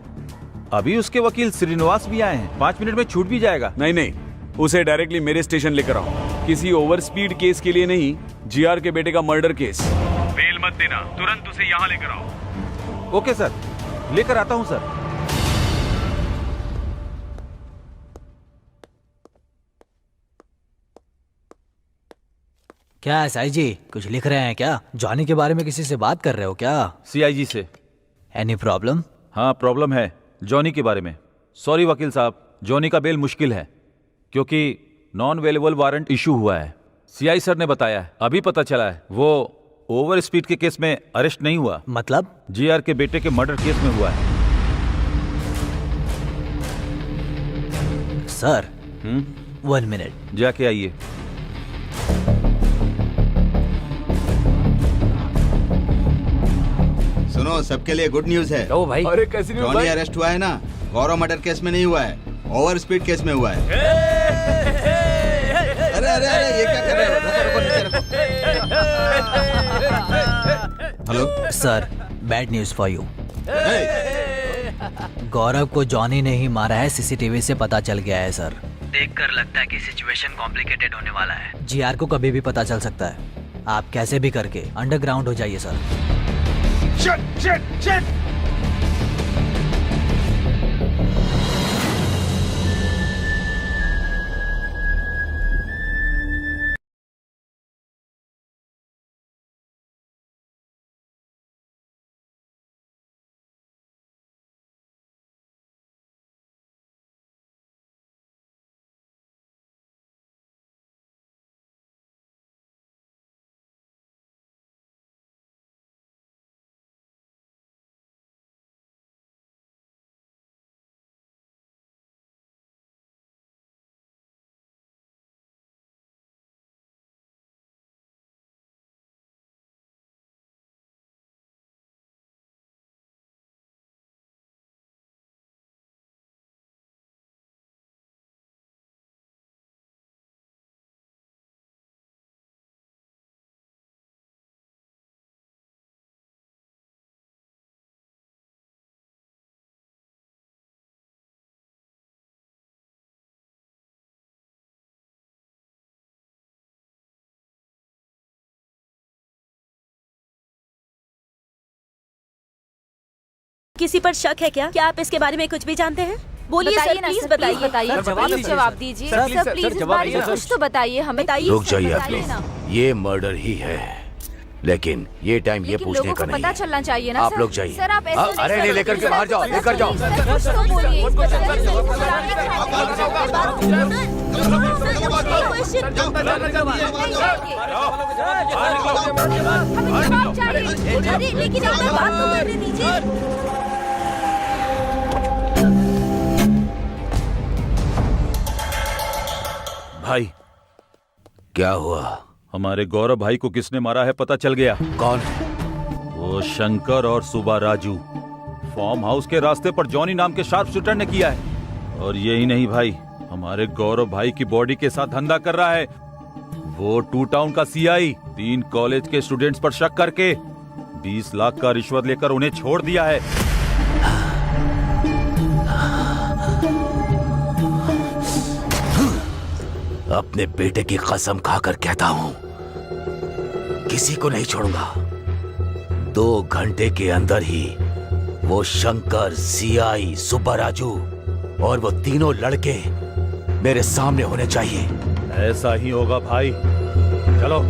अभी उसके वकील श्रीनिवास भी आए हैं, 5 मिनट में छूट भी जाएगा। नहीं, उसे डायरेक्टली मेरे स्टेशन लेकर आओ। किसी ओवर स्पीड केस के लिए नहीं, जीआर के बेटे का मर्डर केस। बेल मत देना, तुरंत उसे यहाँ लेकर आओ। ओके सर, लेकर आता हूँ सर। क्या एसआई जी कुछ लिख रहे हैं क्या? जॉनी के बारे में किसी से बात कर रहे हो क्या? सीआईजी से। Any problem? हाँ प्रॉब्लम है, जॉनी के बारे में। सॉरी वकील साहब, जॉनी का बेल मुश्किल है क्योंकि नॉन अवेलेबल वारंट इशू हुआ है। सीआई सर ने बताया है, अभी पता चला है वो ओवर स्पीड के केस में अरेस्ट नहीं हुआ। मतलब? जीआर के बेटे के मर्डर केस में हुआ है। Sir 1 minute. जाके आइए। सुनो, सबके लिए गुड न्यूज है। ओ भाई। अरे कैसी न्यूज़ जॉनी भाई? अरेस्ट हुआ है ना, गौरव मर्डर केस में नहीं हुआ है, ओवर स्पीड केस में हुआ है। अरे अरे अरे, ये क्या कर रहे हो? रुको, नीचे रखो। Hello sir, bad news for you. Gaurav को जॉनी ने ही मारा है, सीसीटीवी से पता चल गया है सर। देखकर लगता है कि सिचुएशन कॉम्प्लिकेटेड होने वाला है। जीआर को कभी भी पता चल सकता है। आप कैसे भी करके अंडरग्राउंड हो जाइए सर। शिट। किसी पर शक है क्या? क्या आप इसके बारे में कुछ भी जानते हैं? बोलिए सर, प्लीज बताइए। प्लीज जवाब दीजिए सर, प्लीज इस बारे में कुछ तो बताइए हमें। रुक जाइए आप लोग, ये मर्डर ही है, लेकिन ये टाइम ये पूछने का नहीं पता है। चलना चाहिए ना आप सर। लोग जाइए। सर आप ऐसे अरे नहीं, लेकर के बाहर जाओ, लेकर जाओ। कुछ तो बोलिए। अरे लेकिन आप बात तो करने दीजिए। भाई क्या हुआ? हमारे गौरव भाई को किसने मारा है पता चल गया। कौन? वो शंकर और सुबा राजू। फार्म हाउस के रास्ते पर जॉनी नाम के शार्प शूटर ने किया है। और यही नहीं भाई, हमारे गौरव भाई की बॉडी के साथ धंधा कर रहा है। वो 2 टाउन का सीआई 3 कॉलेज के स्टूडेंट्स पर शक करके 20 लाख का रिश्वत लेकर उन्हें छोड़ दिया है। अपने बेटे की कसम खाकर कहता हूं, किसी को नहीं छोड़ूंगा। 2 घंटे के अंदर ही वो शंकर, सीआई, सुब्बा राजू और वो तीनों लड़के मेरे सामने होने चाहिए। ऐसा ही होगा भाई, चलो।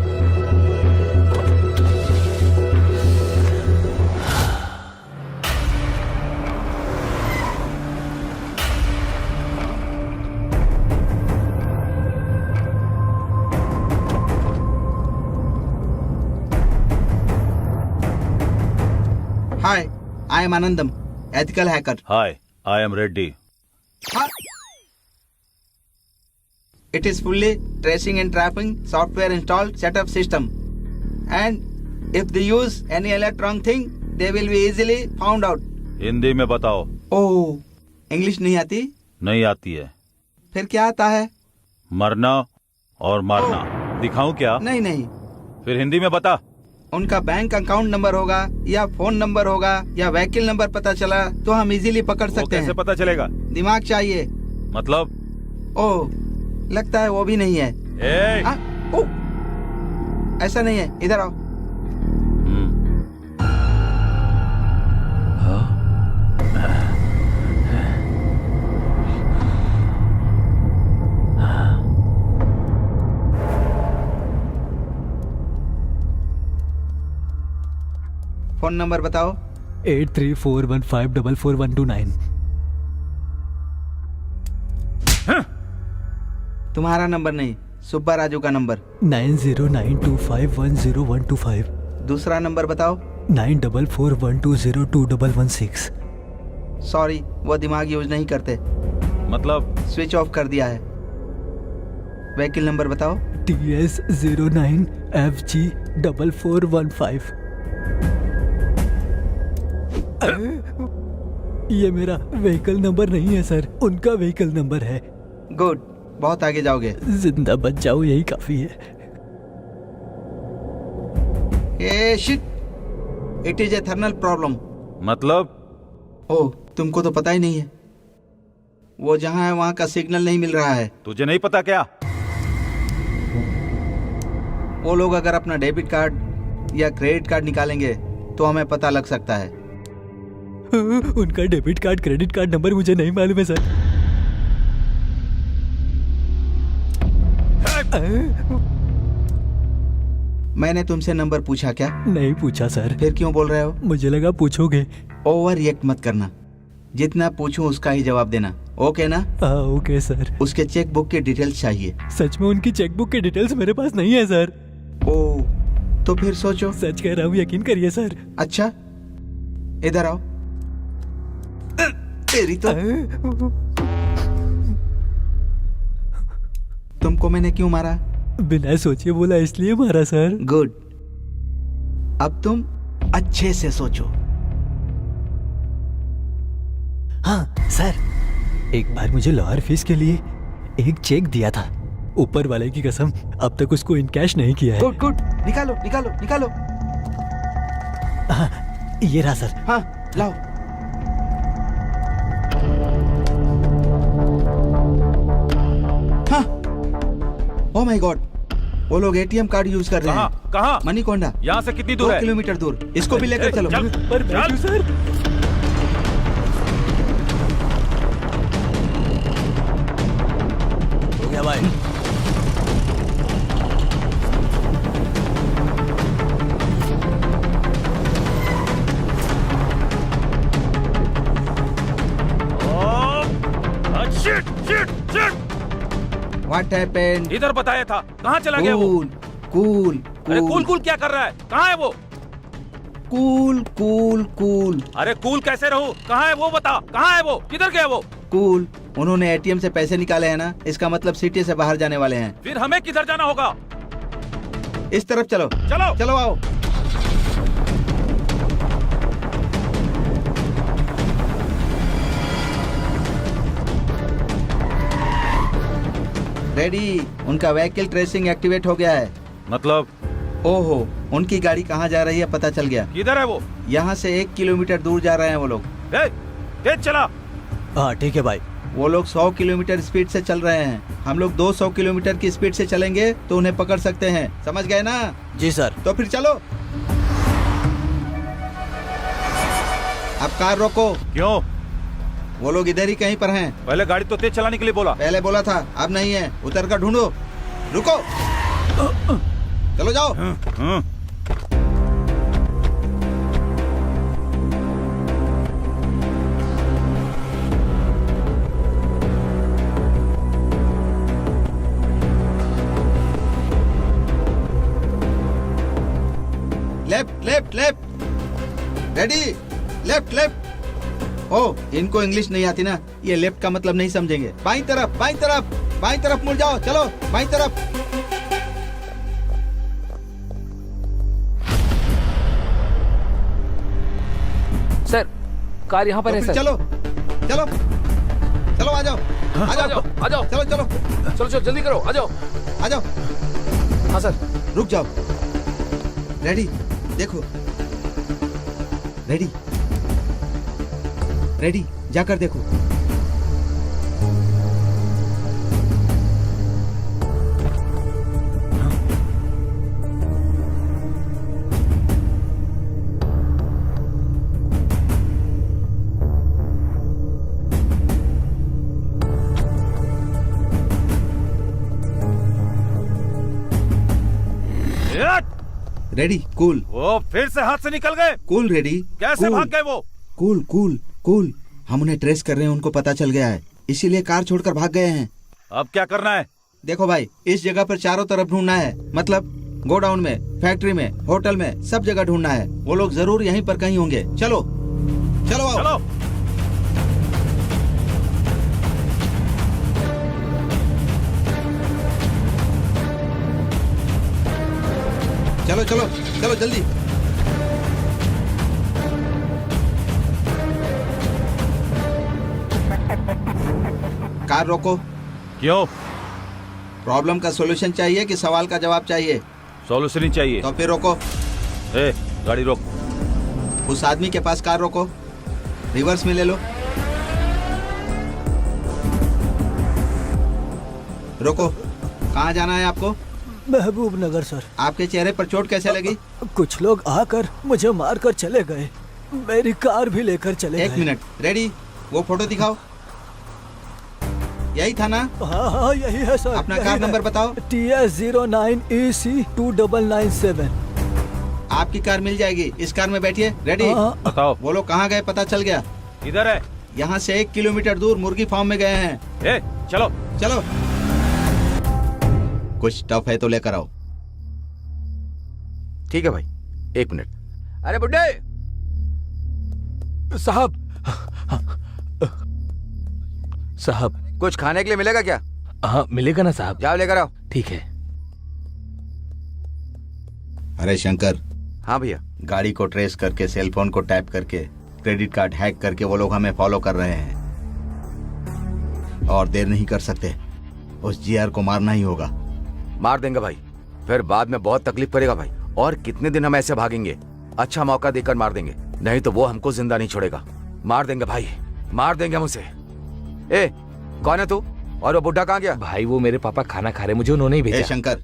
Hi, I am Anandam, ethical hacker. Hi, I am Reddy. It is fully tracing and trapping software installed setup system. And if they use any electronic thing, they will be easily found out. Hindi में बताओ। Oh, English नहीं आती? नहीं आती है। फिर क्या आता है? मरना और मारना। दिखाऊं क्या? नहीं नहीं। फिर हिंदी में बता। उनका बैंक अकाउंट नंबर होगा या फोन नंबर होगा या व्हीकल नंबर पता चला तो हम इजीली पकड़ सकते हैं। कैसे पता चलेगा? दिमाग चाहिए। मतलब? ओह, लगता है वो भी नहीं है। ऐसा नहीं है, इधर आओ। फोन नंबर बताओ। 8341544129। तुम्हारा नंबर नहीं, सुब्बा राजू का नंबर। 9092510125। दूसरा नंबर बताओ। 9441202116। सॉरी, वो दिमाग यूज नहीं करते। मतलब? स्विच ऑफ कर दिया है। व्हीकल नंबर बताओ। TS09FG4415। ये मेरा व्हीकल नंबर नहीं है सर, उनका व्हीकल नंबर है। गुड, बहुत आगे जाओगे। जिंदा बच जाओ, यही काफी है। Ah shit, it is a thermal problem. मतलब? ओह, तुमको तो पता ही नहीं है। वो जहाँ है वहाँ का सिग्नल नहीं मिल रहा है। तुझे नहीं पता क्या? वो लोग अगर अपना डेबिट कार्ड या क्रेडिट कार्ड निकालेंगे तो हमें पता लग सकता है। उनका debit card, credit card number मुझे नहीं मालूम है सर। मैंने तुमसे नंबर पूछा क्या? नहीं पूछा सर। फिर क्यों बोल रहे हो? मुझे लगा पूछोगे। ओवर रिएक्ट मत करना, जितना पूछूं उसका ही जवाब देना, ओके ना? हाँ ओके सर। उसके चेक बुक की डिटेल्स चाहिए। सच में उनकी चेक बुक की डिटेल्स मेरे पास नहीं है सर। ओह, तो फिर सोचो। सच कह रहा हूँ, यकीन करिए सर। अच्छा, इधर आओ। तेरी तो। तुमको मैंने क्यों मारा? बिना सोचे बोला इसलिए मारा सर। गुड, अब तुम अच्छे से सोचो। हाँ सर, एक बार मुझे लॉयर फीस के लिए एक चेक दिया था। ऊपर वाले की कसम, अब तक उसको इन कैश नहीं किया है। गुड गुड, निकालो निकालो निकालो। हाँ, ये रहा सर। हाँ लाओ। हाँ, ओह माय गॉड, वो लोग एटीएम कार्ड यूज कर रहे हैं। कहाँ? मणिकोंडा। यहाँ से कितनी दूर है? 2 किलोमीटर दूर। इसको भी लेकर चलो। पर मैं क्यों सर? हो गया भाई। What happened? इधर बताया था, कहाँ चला गया वो? कूल अरे कूल कूल क्या कर रहा है? कहाँ है वो? Cool cool cool. अरे कूल कैसे रहूं? कहाँ है वो? बता, कहाँ है वो? किधर गया वो? कूल, उन्होंने एटीएम से पैसे निकाले हैं ना, इसका मतलब सिटी से बाहर जाने वाले हैं। फिर हमें किधर जाना होगा? इस तरफ चलो। चलो चलो आओ। रेडी, उनका व्हीकल ट्रेसिंग एक्टिवेट हो गया है। मतलब? ओहो, उनकी गाड़ी कहाँ जा रही है पता चल गया। किधर है वो? यहाँ से 1 किलोमीटर दूर जा रहे हैं वो लोग। तेज चला। हाँ ठीक है भाई। वो लोग 100 किलोमीटर स्पीड से चल रहे हैं, हम लोग 200 किलोमीटर की स्पीड से चलेंगे तो उन्हें पकड़ सकते हैं, समझ गए ना? जी सर। तो फिर चलो। अब कार रोको। क्यों? वो लोग इधर ही कहीं पर हैं। पहले गाड़ी तो तेज चलाने के लिए बोला। पहले बोला था, अब नहीं है। उतर कर ढूंढो। रुको, चलो जाओ। Left left left, ready, left left. Oh, इनको इंग्लिश नहीं आती ना, ये लेफ्ट का मतलब नहीं समझेंगे। बाईं तरफ, बाईं तरफ, बाईं तरफ मुड़ जाओ, चलो बाईं तरफ। सर, कार यहाँ पर है सर। चलो चलो चलो, आ जाओ आ जाओ आ जाओ। चलो चलो चलो चलो, जल्दी करो, आ जाओ आ जाओ। हाँ सर। रुक जाओ। रेडी, देखो, रेडी रेडी, जाकर देखो। Ready, cool. वो फिर से हाथ से निकल गए। Cool ready. कैसे भाग गए वो? कूल कूल कूल, हम उन्हें ट्रेस कर रहे हैं, उनको पता चल गया है, इसीलिए कार छोड़कर भाग गए हैं। अब क्या करना है? देखो भाई, इस जगह पर चारों तरफ ढूंढना है, मतलब गोडाउन में, फैक्ट्री में, होटल में, सब जगह ढूंढना है। वो लोग जरूर यहीं पर कहीं होंगे। चलो चलो आओ। चलो। चलो चलो चलो जल्दी। कार रोको। क्यों? प्रॉब्लम का सॉल्यूशन चाहिए कि सवाल का जवाब चाहिए? सॉल्यूशन ही चाहिए। तो फिर रोको। गाड़ी रोक। उस आदमी के पास कार रोको, रिवर्स में ले लो। रोको। कहाँ जाना है आपको? महबूब नगर सर। आपके चेहरे पर चोट कैसे लगी? कुछ लोग आकर मुझे मारकर चले गए, मेरी कार भी लेकर चले गए। एक मिनट, रेडी, वो फोटो दिखाओ। यही था ना? हाँ हाँ यही है सर। अपना कार नंबर बताओ। TS09EC2997। आपकी कार मिल जाएगी, इस कार में बैठिए। रेडी, बताओ। वो लोग कहाँ गए पता चल गया। इधर है। यहाँ से 1 किलोमीटर दूर मुर्गी फार्म में गए हैं। चलो चलो। कुछ टफ है तो लेकर आओ। ठीक है भाई, 1 मिनट। अरे बुड्ढे साहब, साहब कुछ खाने के लिए मिलेगा क्या? हाँ मिलेगा ना साहब। जाओ लेकर आओ। ठीक है। अरे शंकर। हाँ भैया। गाड़ी को ट्रेस करके, सेल फोन को टैप करके, क्रेडिट कार्ड हैक करके वो लोग हमें फॉलो कर रहे हैं, और देर नहीं कर सकते। उस जीआर को मारना ही होगा। मार देंगे भाई, फिर बाद में बहुत तकलीफ करेगा भाई। और कितने दिन हम ऐसे भागेंगे? अच्छा मौका देकर मार देंगे, नहीं तो वो हमको जिंदा नहीं छोड़ेगा। मार देंगे भाई, मार देंगे हम उसे। ए, कौन है तू? और वो बुढ़ा कहाँ गया? भाई वो मेरे पापा खाना खा रहे, मुझे उन्होंने ही भेजा। शंकर,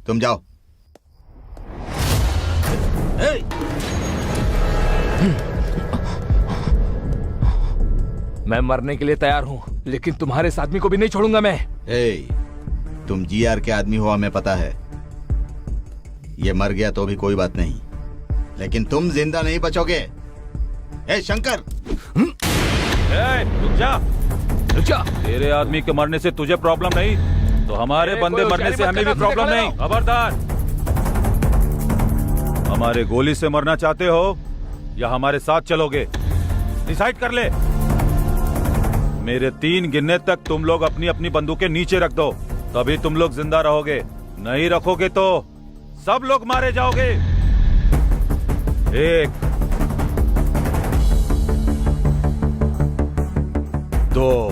तुम जाओ। मैं मरने के लिए तैयार हूँ, लेकिन तुम्हारे इस आदमी को भी नहीं छोड़ूंगा मैं। तुम जीआर के आदमी हो, हमें पता है। ये मर गया तो भी कोई बात नहीं, लेकिन तुम जिंदा नहीं बचोगे। शंकर, रुक जा, रुक जा। तेरे आदमी के मरने से तुझे प्रॉब्लम नहीं, तो हमारे बंदे मरने से हमें भी प्रॉब्लम नहीं। खबरदार। हमारे गोली से मरना चाहते हो या हमारे साथ चलोगे? डिसाइड कर ले। मेरे 3 गिनने तक तुम लोग अपनी अपनी बंदूकें नीचे रख दो, तभी तुम लोग जिंदा रहोगे। नहीं रखोगे तो सब लोग मारे जाओगे। 1 2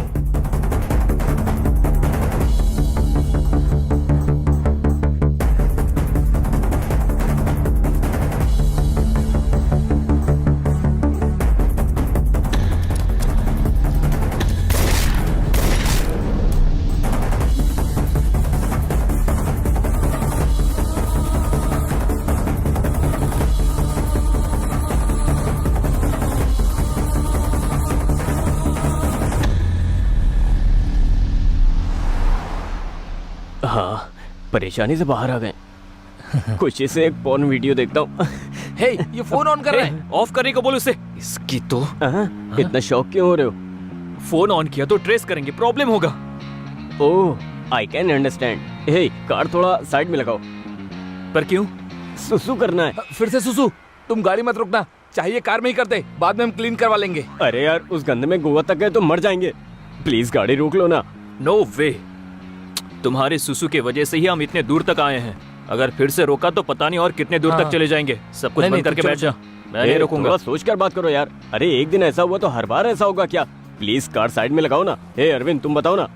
हाँ, परेशानी से बाहर आ गए। खुशी से एक पॉर्न वीडियो देखता हूँ। हे, ये फोन ऑन कर रहा है। ऑफ करने को बोल उसे। इसकी तो इतना शौक क्यों हो रहे हो? फोन ऑन किया तो ट्रेस करेंगे, प्रॉब्लम होगा। Oh, I can understand. Hey, car थोड़ा साइड में लगाओ। पर क्यों? सुसु करना है। फिर से सुसु। तुम गाड़ी मत रुकना, चाहिए कार में ही कर दे, बाद में हम क्लीन करवा लेंगे। अरे यार, उस गंदे में गोवा तक गए तो मर जाएंगे। प्लीज गाड़ी रोक लो ना। नो वे, तुम्हारे सुसु के वजह से ही हम इतने दूर तक आए हैं। अगर फिर से रोका तो पता नहीं और कितने दूर तक चले जाएंगे। सब कुछ बंद करके बैठ जा, मैं नहीं रोकूंगा। सोच कर बात करो यार। अरे एक दिन ऐसा हुआ तो हर बार ऐसा होगा क्या? प्लीज कार साइड में लगाओ ना। हे अरविंद, तुम बताओ ना।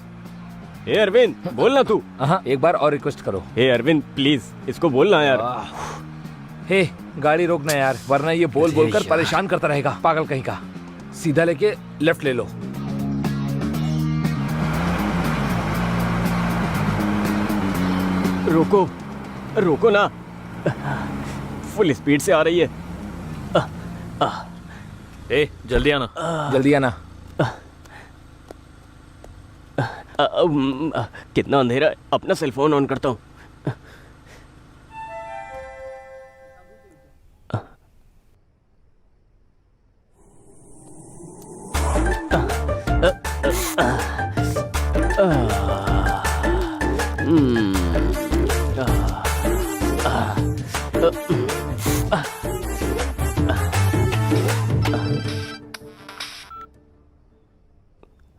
हे अरविंद, बोलना तू। एक बार और रिक्वेस्ट करो। हे अरविंद, प्लीज इसको बोलना यार। हे, गाड़ी रोकना यार, वरना ये बोल बोल कर परेशान करता रहेगा, पागल कहीं का। सीधा लेके लेफ्ट ले लो। रोको, रोको ना। फुल स्पीड से आ रही है। ए, जल्दी आना। जल्दी आना। कितना अंधेरा है। अपना सेल फोन ऑन करता हूँ।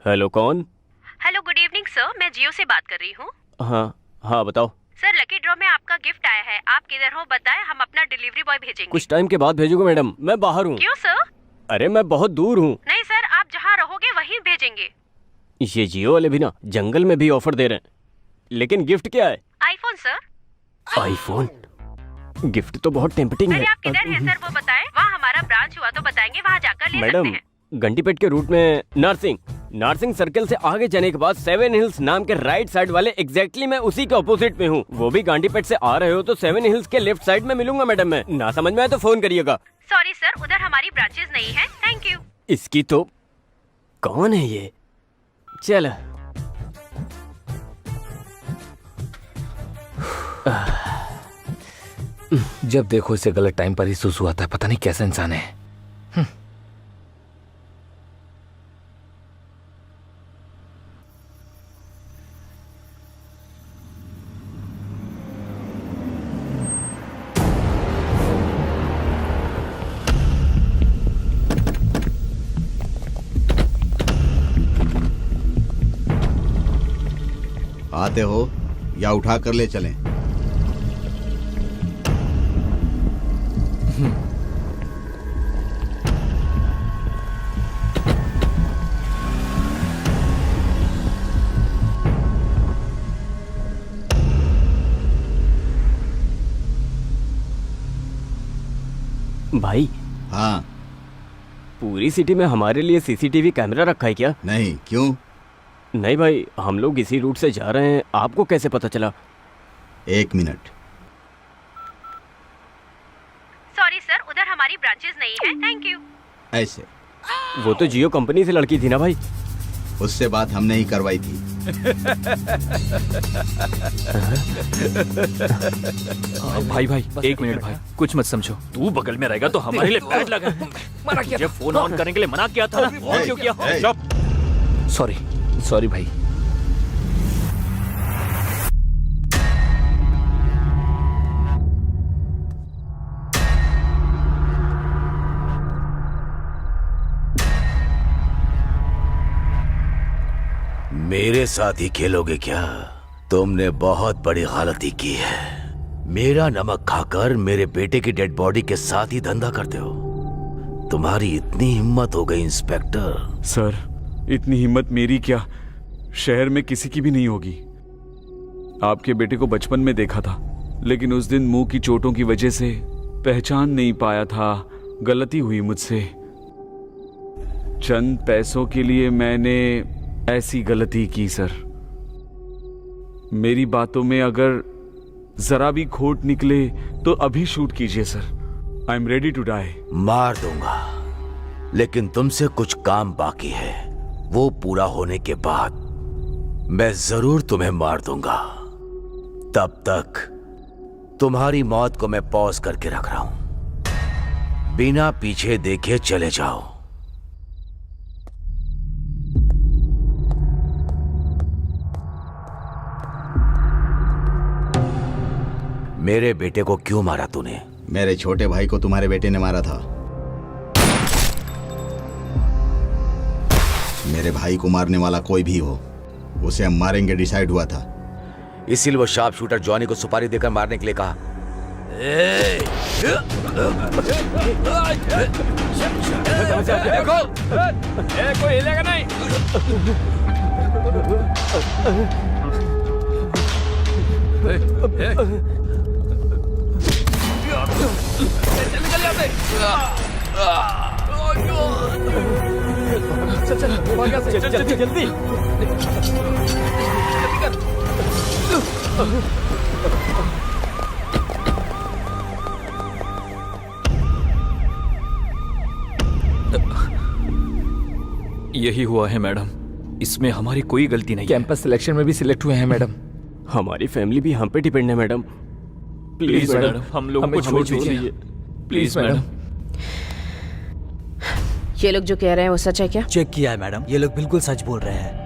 हेलो, कौन? हेलो, गुड इवनिंग सर, मैं जियो से बात कर रही हूँ। हाँ बताओ। सर, लकी ड्रॉ में आपका गिफ्ट आया है। आप किधर हो बताएं, हम अपना डिलीवरी बॉय भेजेंगे। कुछ टाइम के बाद भेजोगे मैडम, मैं बाहर हूँ। क्यों सर? अरे मैं बहुत दूर हूँ। नहीं सर, आप जहाँ रहोगे वहीं भेजेंगे। ये जियो वाले भी ना जंगल में भी ऑफर दे रहे हैं। लेकिन गिफ्ट क्या है? IPhone sir. आईफोन? गिफ्ट तो बहुत टेम्पटिंग है। अरे आप किधर हैं सर, वो बताएं। वहाँ हमारा ब्रांच हुआ तो बताएंगे, वहाँ जाकर ले सकते मैडम, हैं। घंटीपेट के रूट में नारसिंग सर्कल से आगे जाने के बाद 7 हिल्स नाम के राइट साइड वाले एग्जैक्टली मैं उसी के ऑपोजिट में हूँ। वो भी घंटीपेट से आ रहे हो तो 7 हिल्स के लेफ्ट साइड में मिलूंगा मैडम। मैं ना समझ में आए तो फोन करिएगा। सॉरी सर, उधर हमारी ब्रांचेस नहीं है। Thank you. इसकी तो कौन है ये? चल जब देखो इसे गलत टाइम पर ही सुसु आता है, पता नहीं कैसा इंसान है। आते हो या उठा कर ले चलें? भाई। हाँ। पूरी सिटी में हमारे लिए सीसीटीवी कैमरा रखा है क्या? नहीं, क्यों? नहीं भाई, हम लोग इसी रूट से जा रहे हैं, आपको कैसे पता चला? 1 मिनट। सॉरी सर, उधर हमारी ब्रांचेस नहीं है। Thank you. ऐसे? वो तो जियो कंपनी से लड़की थी ना भाई। उससे बात हमने ही करवाई थी। भाई 1 मिनट भाई, कुछ मत समझो। तू बगल में रहेगा तो हमारे लिए बैड लगा। मना किया, फोन ऑन करने के लिए मना किया था ना, ऑन क्यों किया? सॉरी भाई। मेरे साथ ही खेलोगे क्या? तुमने बहुत बड़ी गलती की है। मेरा नमक खाकर मेरे बेटे की डेड बॉडी के साथ ही धंधा करते हो। तुम्हारी इतनी हिम्मत हो गई इंस्पेक्टर। सर, इतनी हिम्मत मेरी क्या, शहर में किसी की भी नहीं होगी। आपके बेटे को बचपन में देखा था, लेकिन उस दिन मुंह की चोटों की वजह से पहचान नहीं पाया था। गलती हुई मुझसे। चंद पैसों के लिए मैंने ऐसी गलती की सर। मेरी बातों में अगर जरा भी खोट निकले तो अभी शूट कीजिए sir. I am ready to die. मार दूंगा, लेकिन तुमसे कुछ काम बाकी है। वो पूरा होने के बाद मैं जरूर तुम्हें मार दूंगा। तब तक तुम्हारी मौत को मैं पॉज करके रख रहा हूं। बिना पीछे देखे चले जाओ। मेरे बेटे को क्यों मारा तूने? मेरे छोटे भाई को तुम्हारे बेटे ने मारा था। मेरे भाई को मारने वाला कोई भी हो, उसे हम मारेंगे डिसाइड हुआ था। इसीलिए वो शार्प शूटर जॉनी को सुपारी देकर मारने के लिए कहा। देखो, कोई हिलेगा नहीं। निकल यहाँ से। चल जल्दी। यही हुआ है मैडम, इसमें हमारी कोई गलती नहीं। कैंपस सिलेक्शन में भी सिलेक्ट हुए हैं मैडम। हमारी फैमिली भी हम पे डिपेंड है मैडम। प्लीज मैडम, हम लोगों को छोड़ दीजिए प्लीज मैडम। ये लोग जो कह रहे हैं वो सच है क्या? चेक किया है मैडम, ये लोग बिल्कुल सच बोल रहे हैं।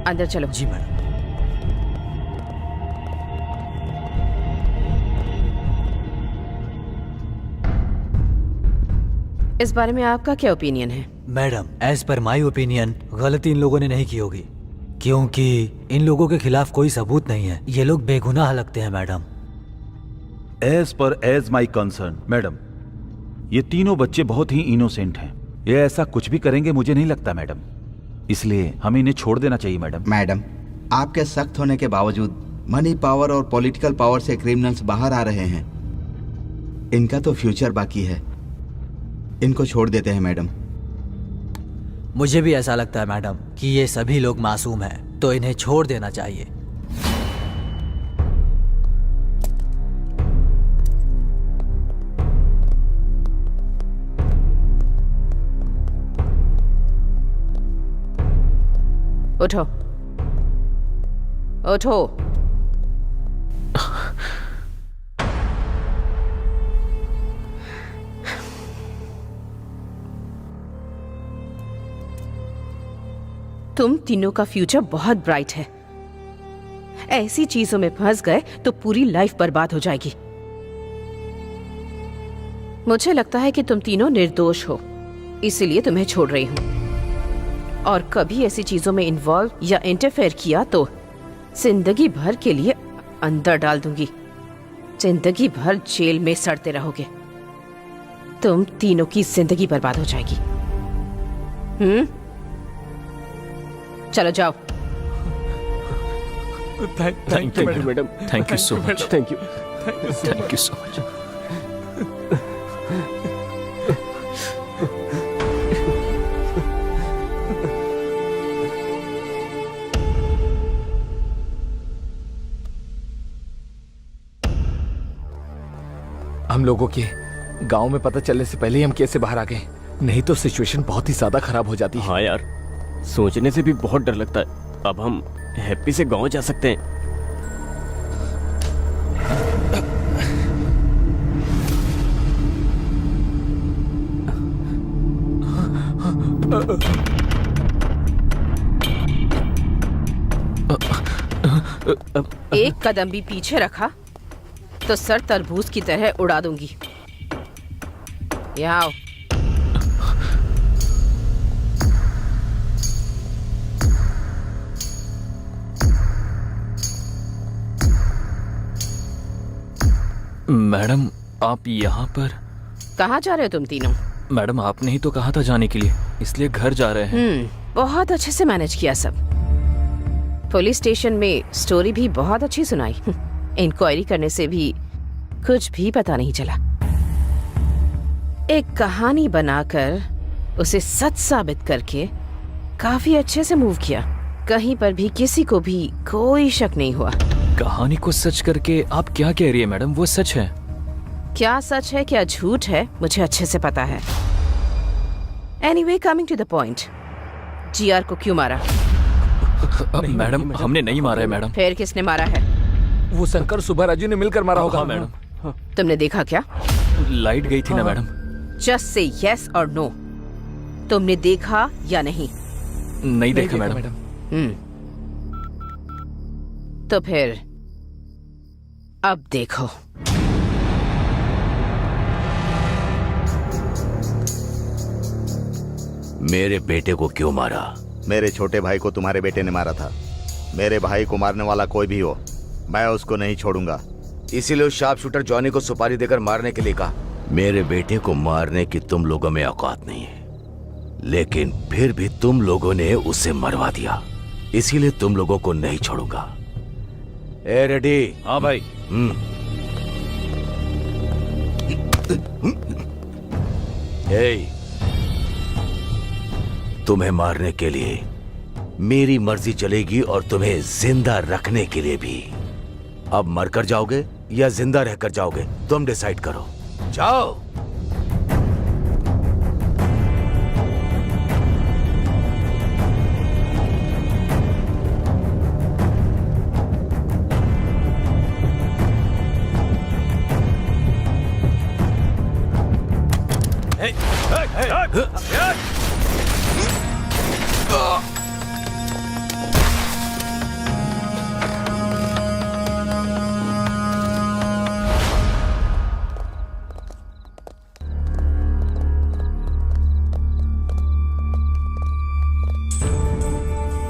अंदर चलो। जी मैडम। इस बारे में आपका क्या ओपिनियन है? Madam, as per my opinion गलती इन लोगों ने नहीं की होगी, क्योंकि इन लोगों के खिलाफ कोई सबूत नहीं है। ये लोग बेगुनाह लगते हैं madam. As my concern madam, ये तीनों बच्चे बहुत ही इनोसेंट हैं। ये ऐसा कुछ भी करेंगे मुझे नहीं लगता मैडम, इसलिए हमें इन्हें छोड़ देना चाहिए मैडम। मैडम, आपके सख्त होने के बावजूद मनी पावर और पॉलिटिकल पावर से क्रिमिनल्स बाहर आ रहे हैं। इनका तो फ्यूचर बाकी है, इनको छोड़ देते हैं मैडम। मुझे भी ऐसा लगता है मैडम कि ये सभी लोग मासूम हैं, तो इन्हें छोड़ देना चाहिए। उठो उठो। तुम तीनों का फ्यूचर बहुत ब्राइट है। ऐसी चीजों में फंस गए तो पूरी लाइफ बर्बाद हो जाएगी। मुझे लगता है कि तुम तीनों निर्दोष हो, इसीलिए तुम्हें छोड़ रही हूं। और कभी ऐसी चीजों में इन्वॉल्व या इंटरफेयर किया तो जिंदगी भर के लिए अंदर डाल दूंगी। जिंदगी भर जेल में सड़ते रहोगे। तुम तीनों की जिंदगी बर्बाद हो जाएगी। चलो जाओ। Thank you madam. Thank you so much. Thank you so much. हम लोगों के गांव में पता चलने से पहले ही हम कैसे बाहर आ गए, नहीं तो सिचुएशन बहुत ही ज्यादा खराब हो जाती है। हाँ यार, सोचने से भी बहुत डर लगता है। अब हम हैप्पी से गांव जा सकते हैं। एक कदम भी पीछे रखा तो सर तरबूज की तरह उड़ा दूंगी। यहाँ आओ। मैडम, आप यहाँ पर? कहाँ जा रहे हो तुम तीनों? मैडम, आपने ही तो कहा था जाने के लिए, इसलिए घर जा रहे हैं। बहुत अच्छे से मैनेज किया सब। पुलिस स्टेशन में स्टोरी भी बहुत अच्छी सुनाई। इंक्वायरी करने से भी कुछ भी पता नहीं चला। एक कहानी बनाकर उसे सच साबित करके काफी अच्छे से मूव किया। कहीं पर भी किसी को भी कोई शक नहीं हुआ। कहानी को सच करके आप क्या कह रही है मैडम? वो सच है। क्या सच है क्या झूठ है मुझे अच्छे से पता है। Anyway, coming to the point, GR को क्यों मारा? मैडम, हमने नहीं मारा है मैडम। फिर किसने मारा है? वो शंकर सुब्बा राजू ने मिलकर मारा होगा। हाँ, मैडम। तुमने देखा क्या? लाइट गई थी ना मैडम। जस्ट से यस और नो, तुमने देखा या नहीं? नहीं देखा मैडम। तो फिर अब देखो। मेरे बेटे को क्यों मारा? मेरे छोटे भाई को तुम्हारे बेटे ने मारा था। मेरे भाई को मारने वाला कोई भी हो, मैं उसको नहीं छोड़ूंगा। इसीलिए उस शार्प शूटर जॉनी को सुपारी देकर मारने के लिए कहा। मेरे बेटे को मारने की तुम लोगों में औकात नहीं है, लेकिन फिर भी तुम लोगों ने उसे मरवा दिया, इसीलिए तुम लोगों को नहीं छोड़ूंगा। ए रेडी? हाँ भाई। तुम्हें मारने के लिए मेरी मर्जी चलेगी और तुम्हें जिंदा रखने के लिए भी। अब मरकर जाओगे या जिंदा रहकर जाओगे, तुम डिसाइड करो। जाओ।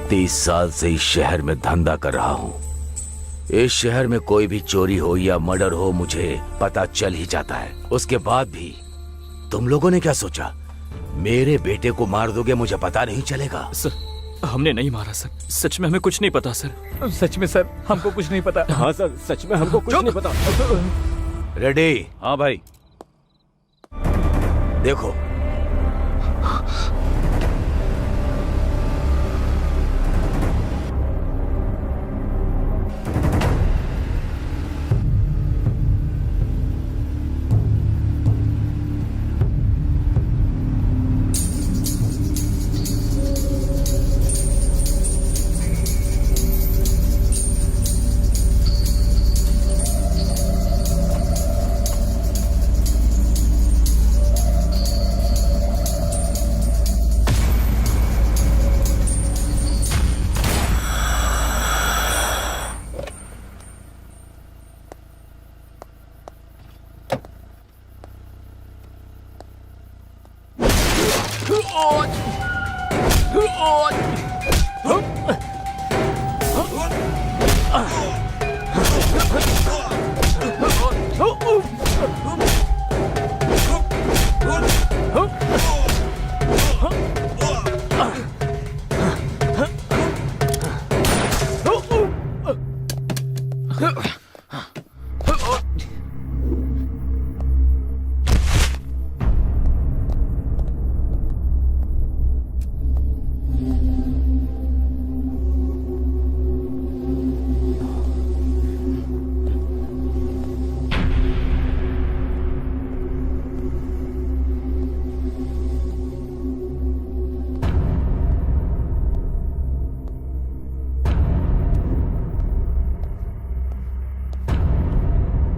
तीस साल से इस शहर में धंधा कर रहा हूं। इस शहर में कोई भी चोरी हो या मर्डर हो, मुझे पता चल ही जाता है। उसके बाद भी तुम लोगों ने क्या सोचा, मेरे बेटे को मार दोगे, मुझे पता नहीं चलेगा? सर, हमने नहीं मारा सर। सच में हमें कुछ नहीं पता सर। सच में सर, हमको कुछ नहीं पता। हाँ सर, सच में हमको कुछ नहीं पता। रेडी? हाँ भाई। देखो,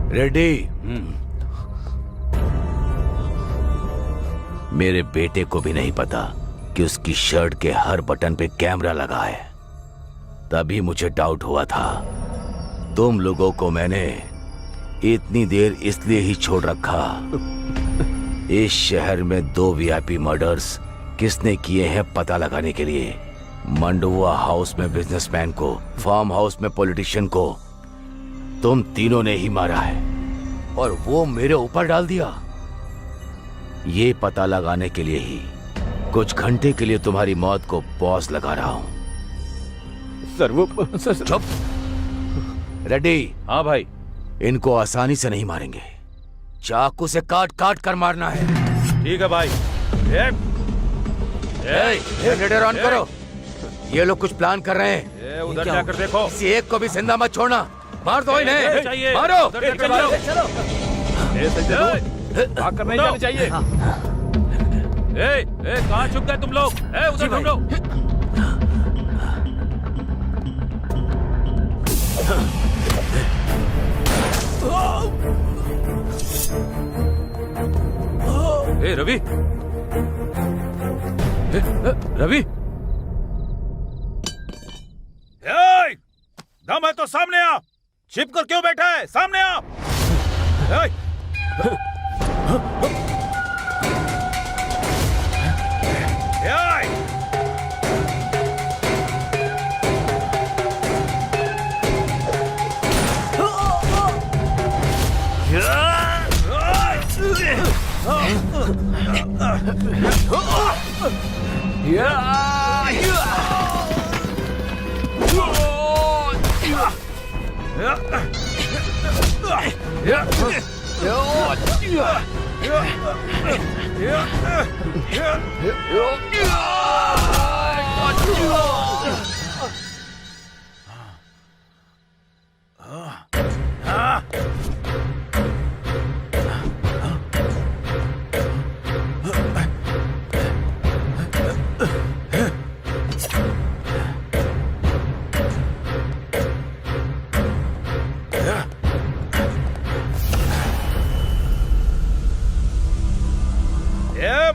रेडी? मेरे बेटे को भी नहीं पता कि उसकी शर्ट के हर बटन पे कैमरा लगा है। तभी मुझे डाउट हुआ था। तुम लोगों को मैंने इतनी देर इसलिए ही छोड़ रखा। इस शहर में 2 वीआईपी मर्डर्स किसने किए हैं पता लगाने के लिए। मंडुआ हाउस में बिजनेसमैन को, फार्म हाउस में पॉलिटिशियन को तुम तीनों ने ही मारा है, और वो मेरे ऊपर डाल दिया। ये पता लगाने के लिए ही कुछ घंटे के लिए तुम्हारी मौत को पॉज लगा रहा हूं। सर वो चुप। रेडी? हाँ भाई। इनको आसानी से नहीं मारेंगे, चाकू से काट काट कर मारना है। ठीक है भाई। जनरेटर ऑन करो। ये लोग कुछ प्लान कर रहे हैं। उधर जाकर देखो। किसी एक को भी जिंदा मत छोड़ना। मार दो इन्हें, मारो। भाग कर नहीं जाना चाहिए। कहाँ छुप गए तुम लोग? उधर ढूंढो। रवि, रवि, दम है तो सामने आ। छिप कर क्यों बैठा है? सामने आ।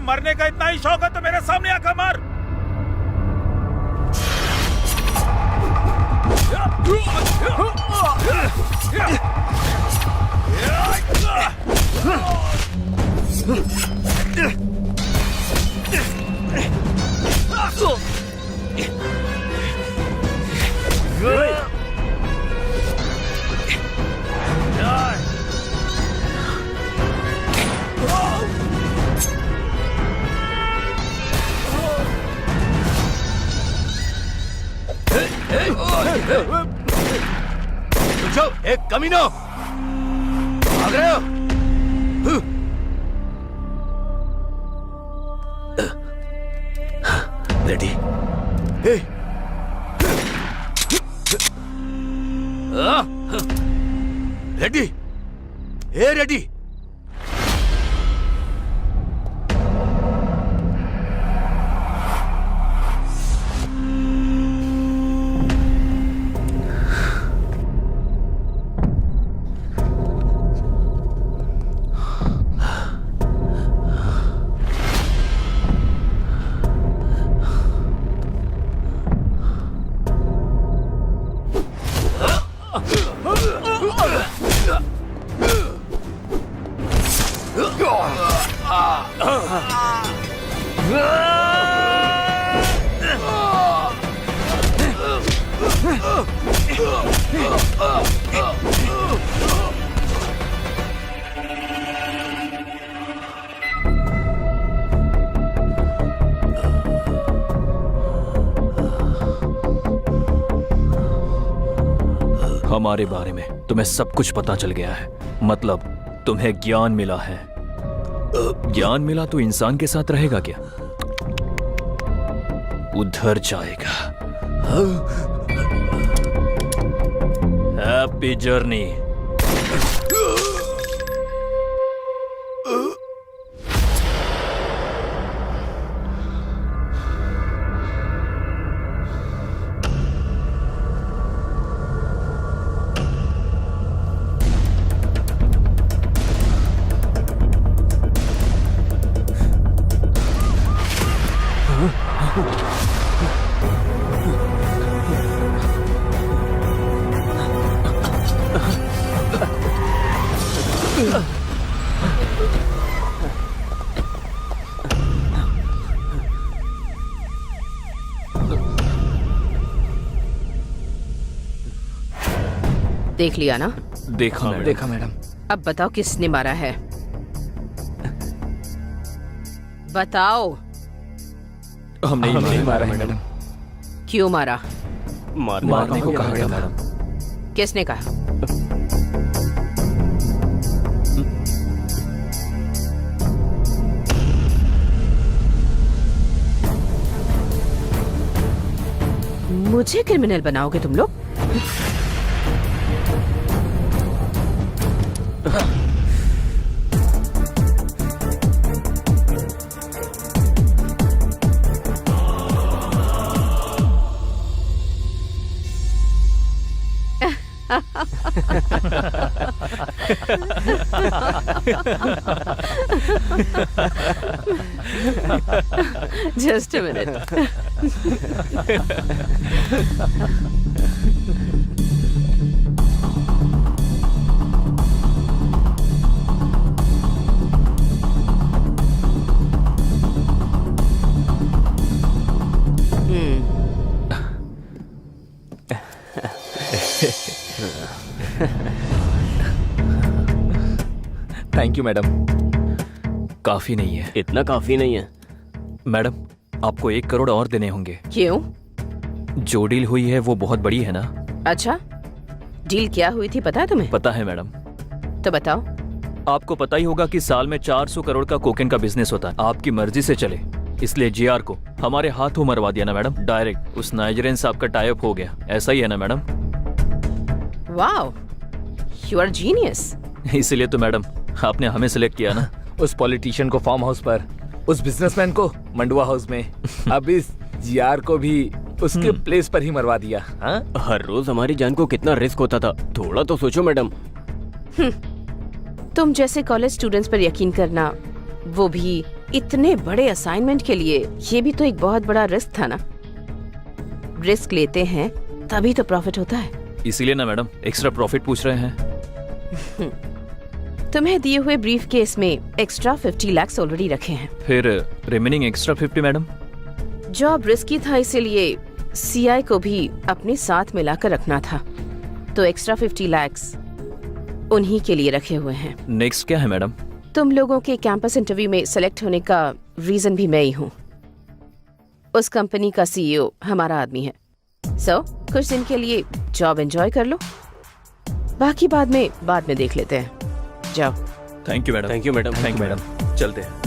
मरने का इतना ही शौक है तो मेरे सामने आकर मार। जाओ, एक कमीनो भाग रहे हो? रेडी? रेडी? रेडी? हमारे बारे में तुम्हें सब कुछ पता चल गया है। मतलब तुम्हें ज्ञान मिला है। ज्ञान मिला तो इंसान के साथ रहेगा क्या? उधर जाएगा। Happy journey. देख लिया ना? देखा मैडम। देखा मैडम। अब बताओ किसने मारा है? बताओ। हमने ही मारा है मैडम। क्यों मारा? मारने को कहा गया मैडम। किसने कहा? मुझे क्रिमिनल बनाओगे तुम लोग? Just a minute. Thank you madam. काफी नहीं है। इतना काफी नहीं है मैडम, आपको 1 करोड़ और देने होंगे। क्यों? जो डील हुई है वो बहुत बड़ी है ना। अच्छा, डील क्या हुई थी पता है तुम्हें? पता है मैडम। तो बताओ। आपको पता ही होगा कि साल में 400 करोड़ का कोकेन का बिजनेस होता है। आपकी मर्जी से चले, इसलिए जीआर को हमारे हाथों मरवा दिया ना मैडम। डायरेक्ट उस नाइजीरियन साहब का टाई अप हो गया। ऐसा ही है ना madam? Wow, you are genius. इसीलिए तो मैडम आपने हमें सिलेक्ट किया ना। उस पॉलिटिशियन को फार्म हाउस पर, उस बिजनेसमैन को मंडुआ हाउस में, अब इस जीआर को भी उसके प्लेस पर ही मरवा दिया। हाँ? हर रोज हमारी जान को कितना रिस्क होता था, थोड़ा तो सोचो मैडम। तुम जैसे कॉलेज स्टूडेंट्स पर यकीन करना, वो भी इतने बड़े असाइनमेंट के लिए, ये भी तो एक बहुत बड़ा रिस्क था ना। रिस्क लेते हैं तभी तो प्रॉफिट होता है। इसीलिए ना मैडम एक्स्ट्रा प्रॉफिट पूछ रहे हैं। तुम्हें दिए हुए ब्रीफ केस में एक्स्ट्रा 50 लाख ऑलरेडी रखे हैं। फिर remaining extra 50 madam. Job risky था, इसीलिए सीआई को भी अपने साथ मिलाकर रखना था, तो एक्स्ट्रा 50 लाख उन्हीं के लिए रखे हुए हैं। नेक्स्ट क्या है मैडम? तुम लोगों के कैंपस इंटरव्यू में सेलेक्ट होने का रीजन भी मैं ही हूँ। उस कंपनी का सीईओ हमारा आदमी है। सो कुछ दिन के लिए जॉब एंजॉय कर लो, बाकी बाद में देख लेते हैं। जाओ। Thank you madam. Thank you madam. Thank you madam. चलते हैं।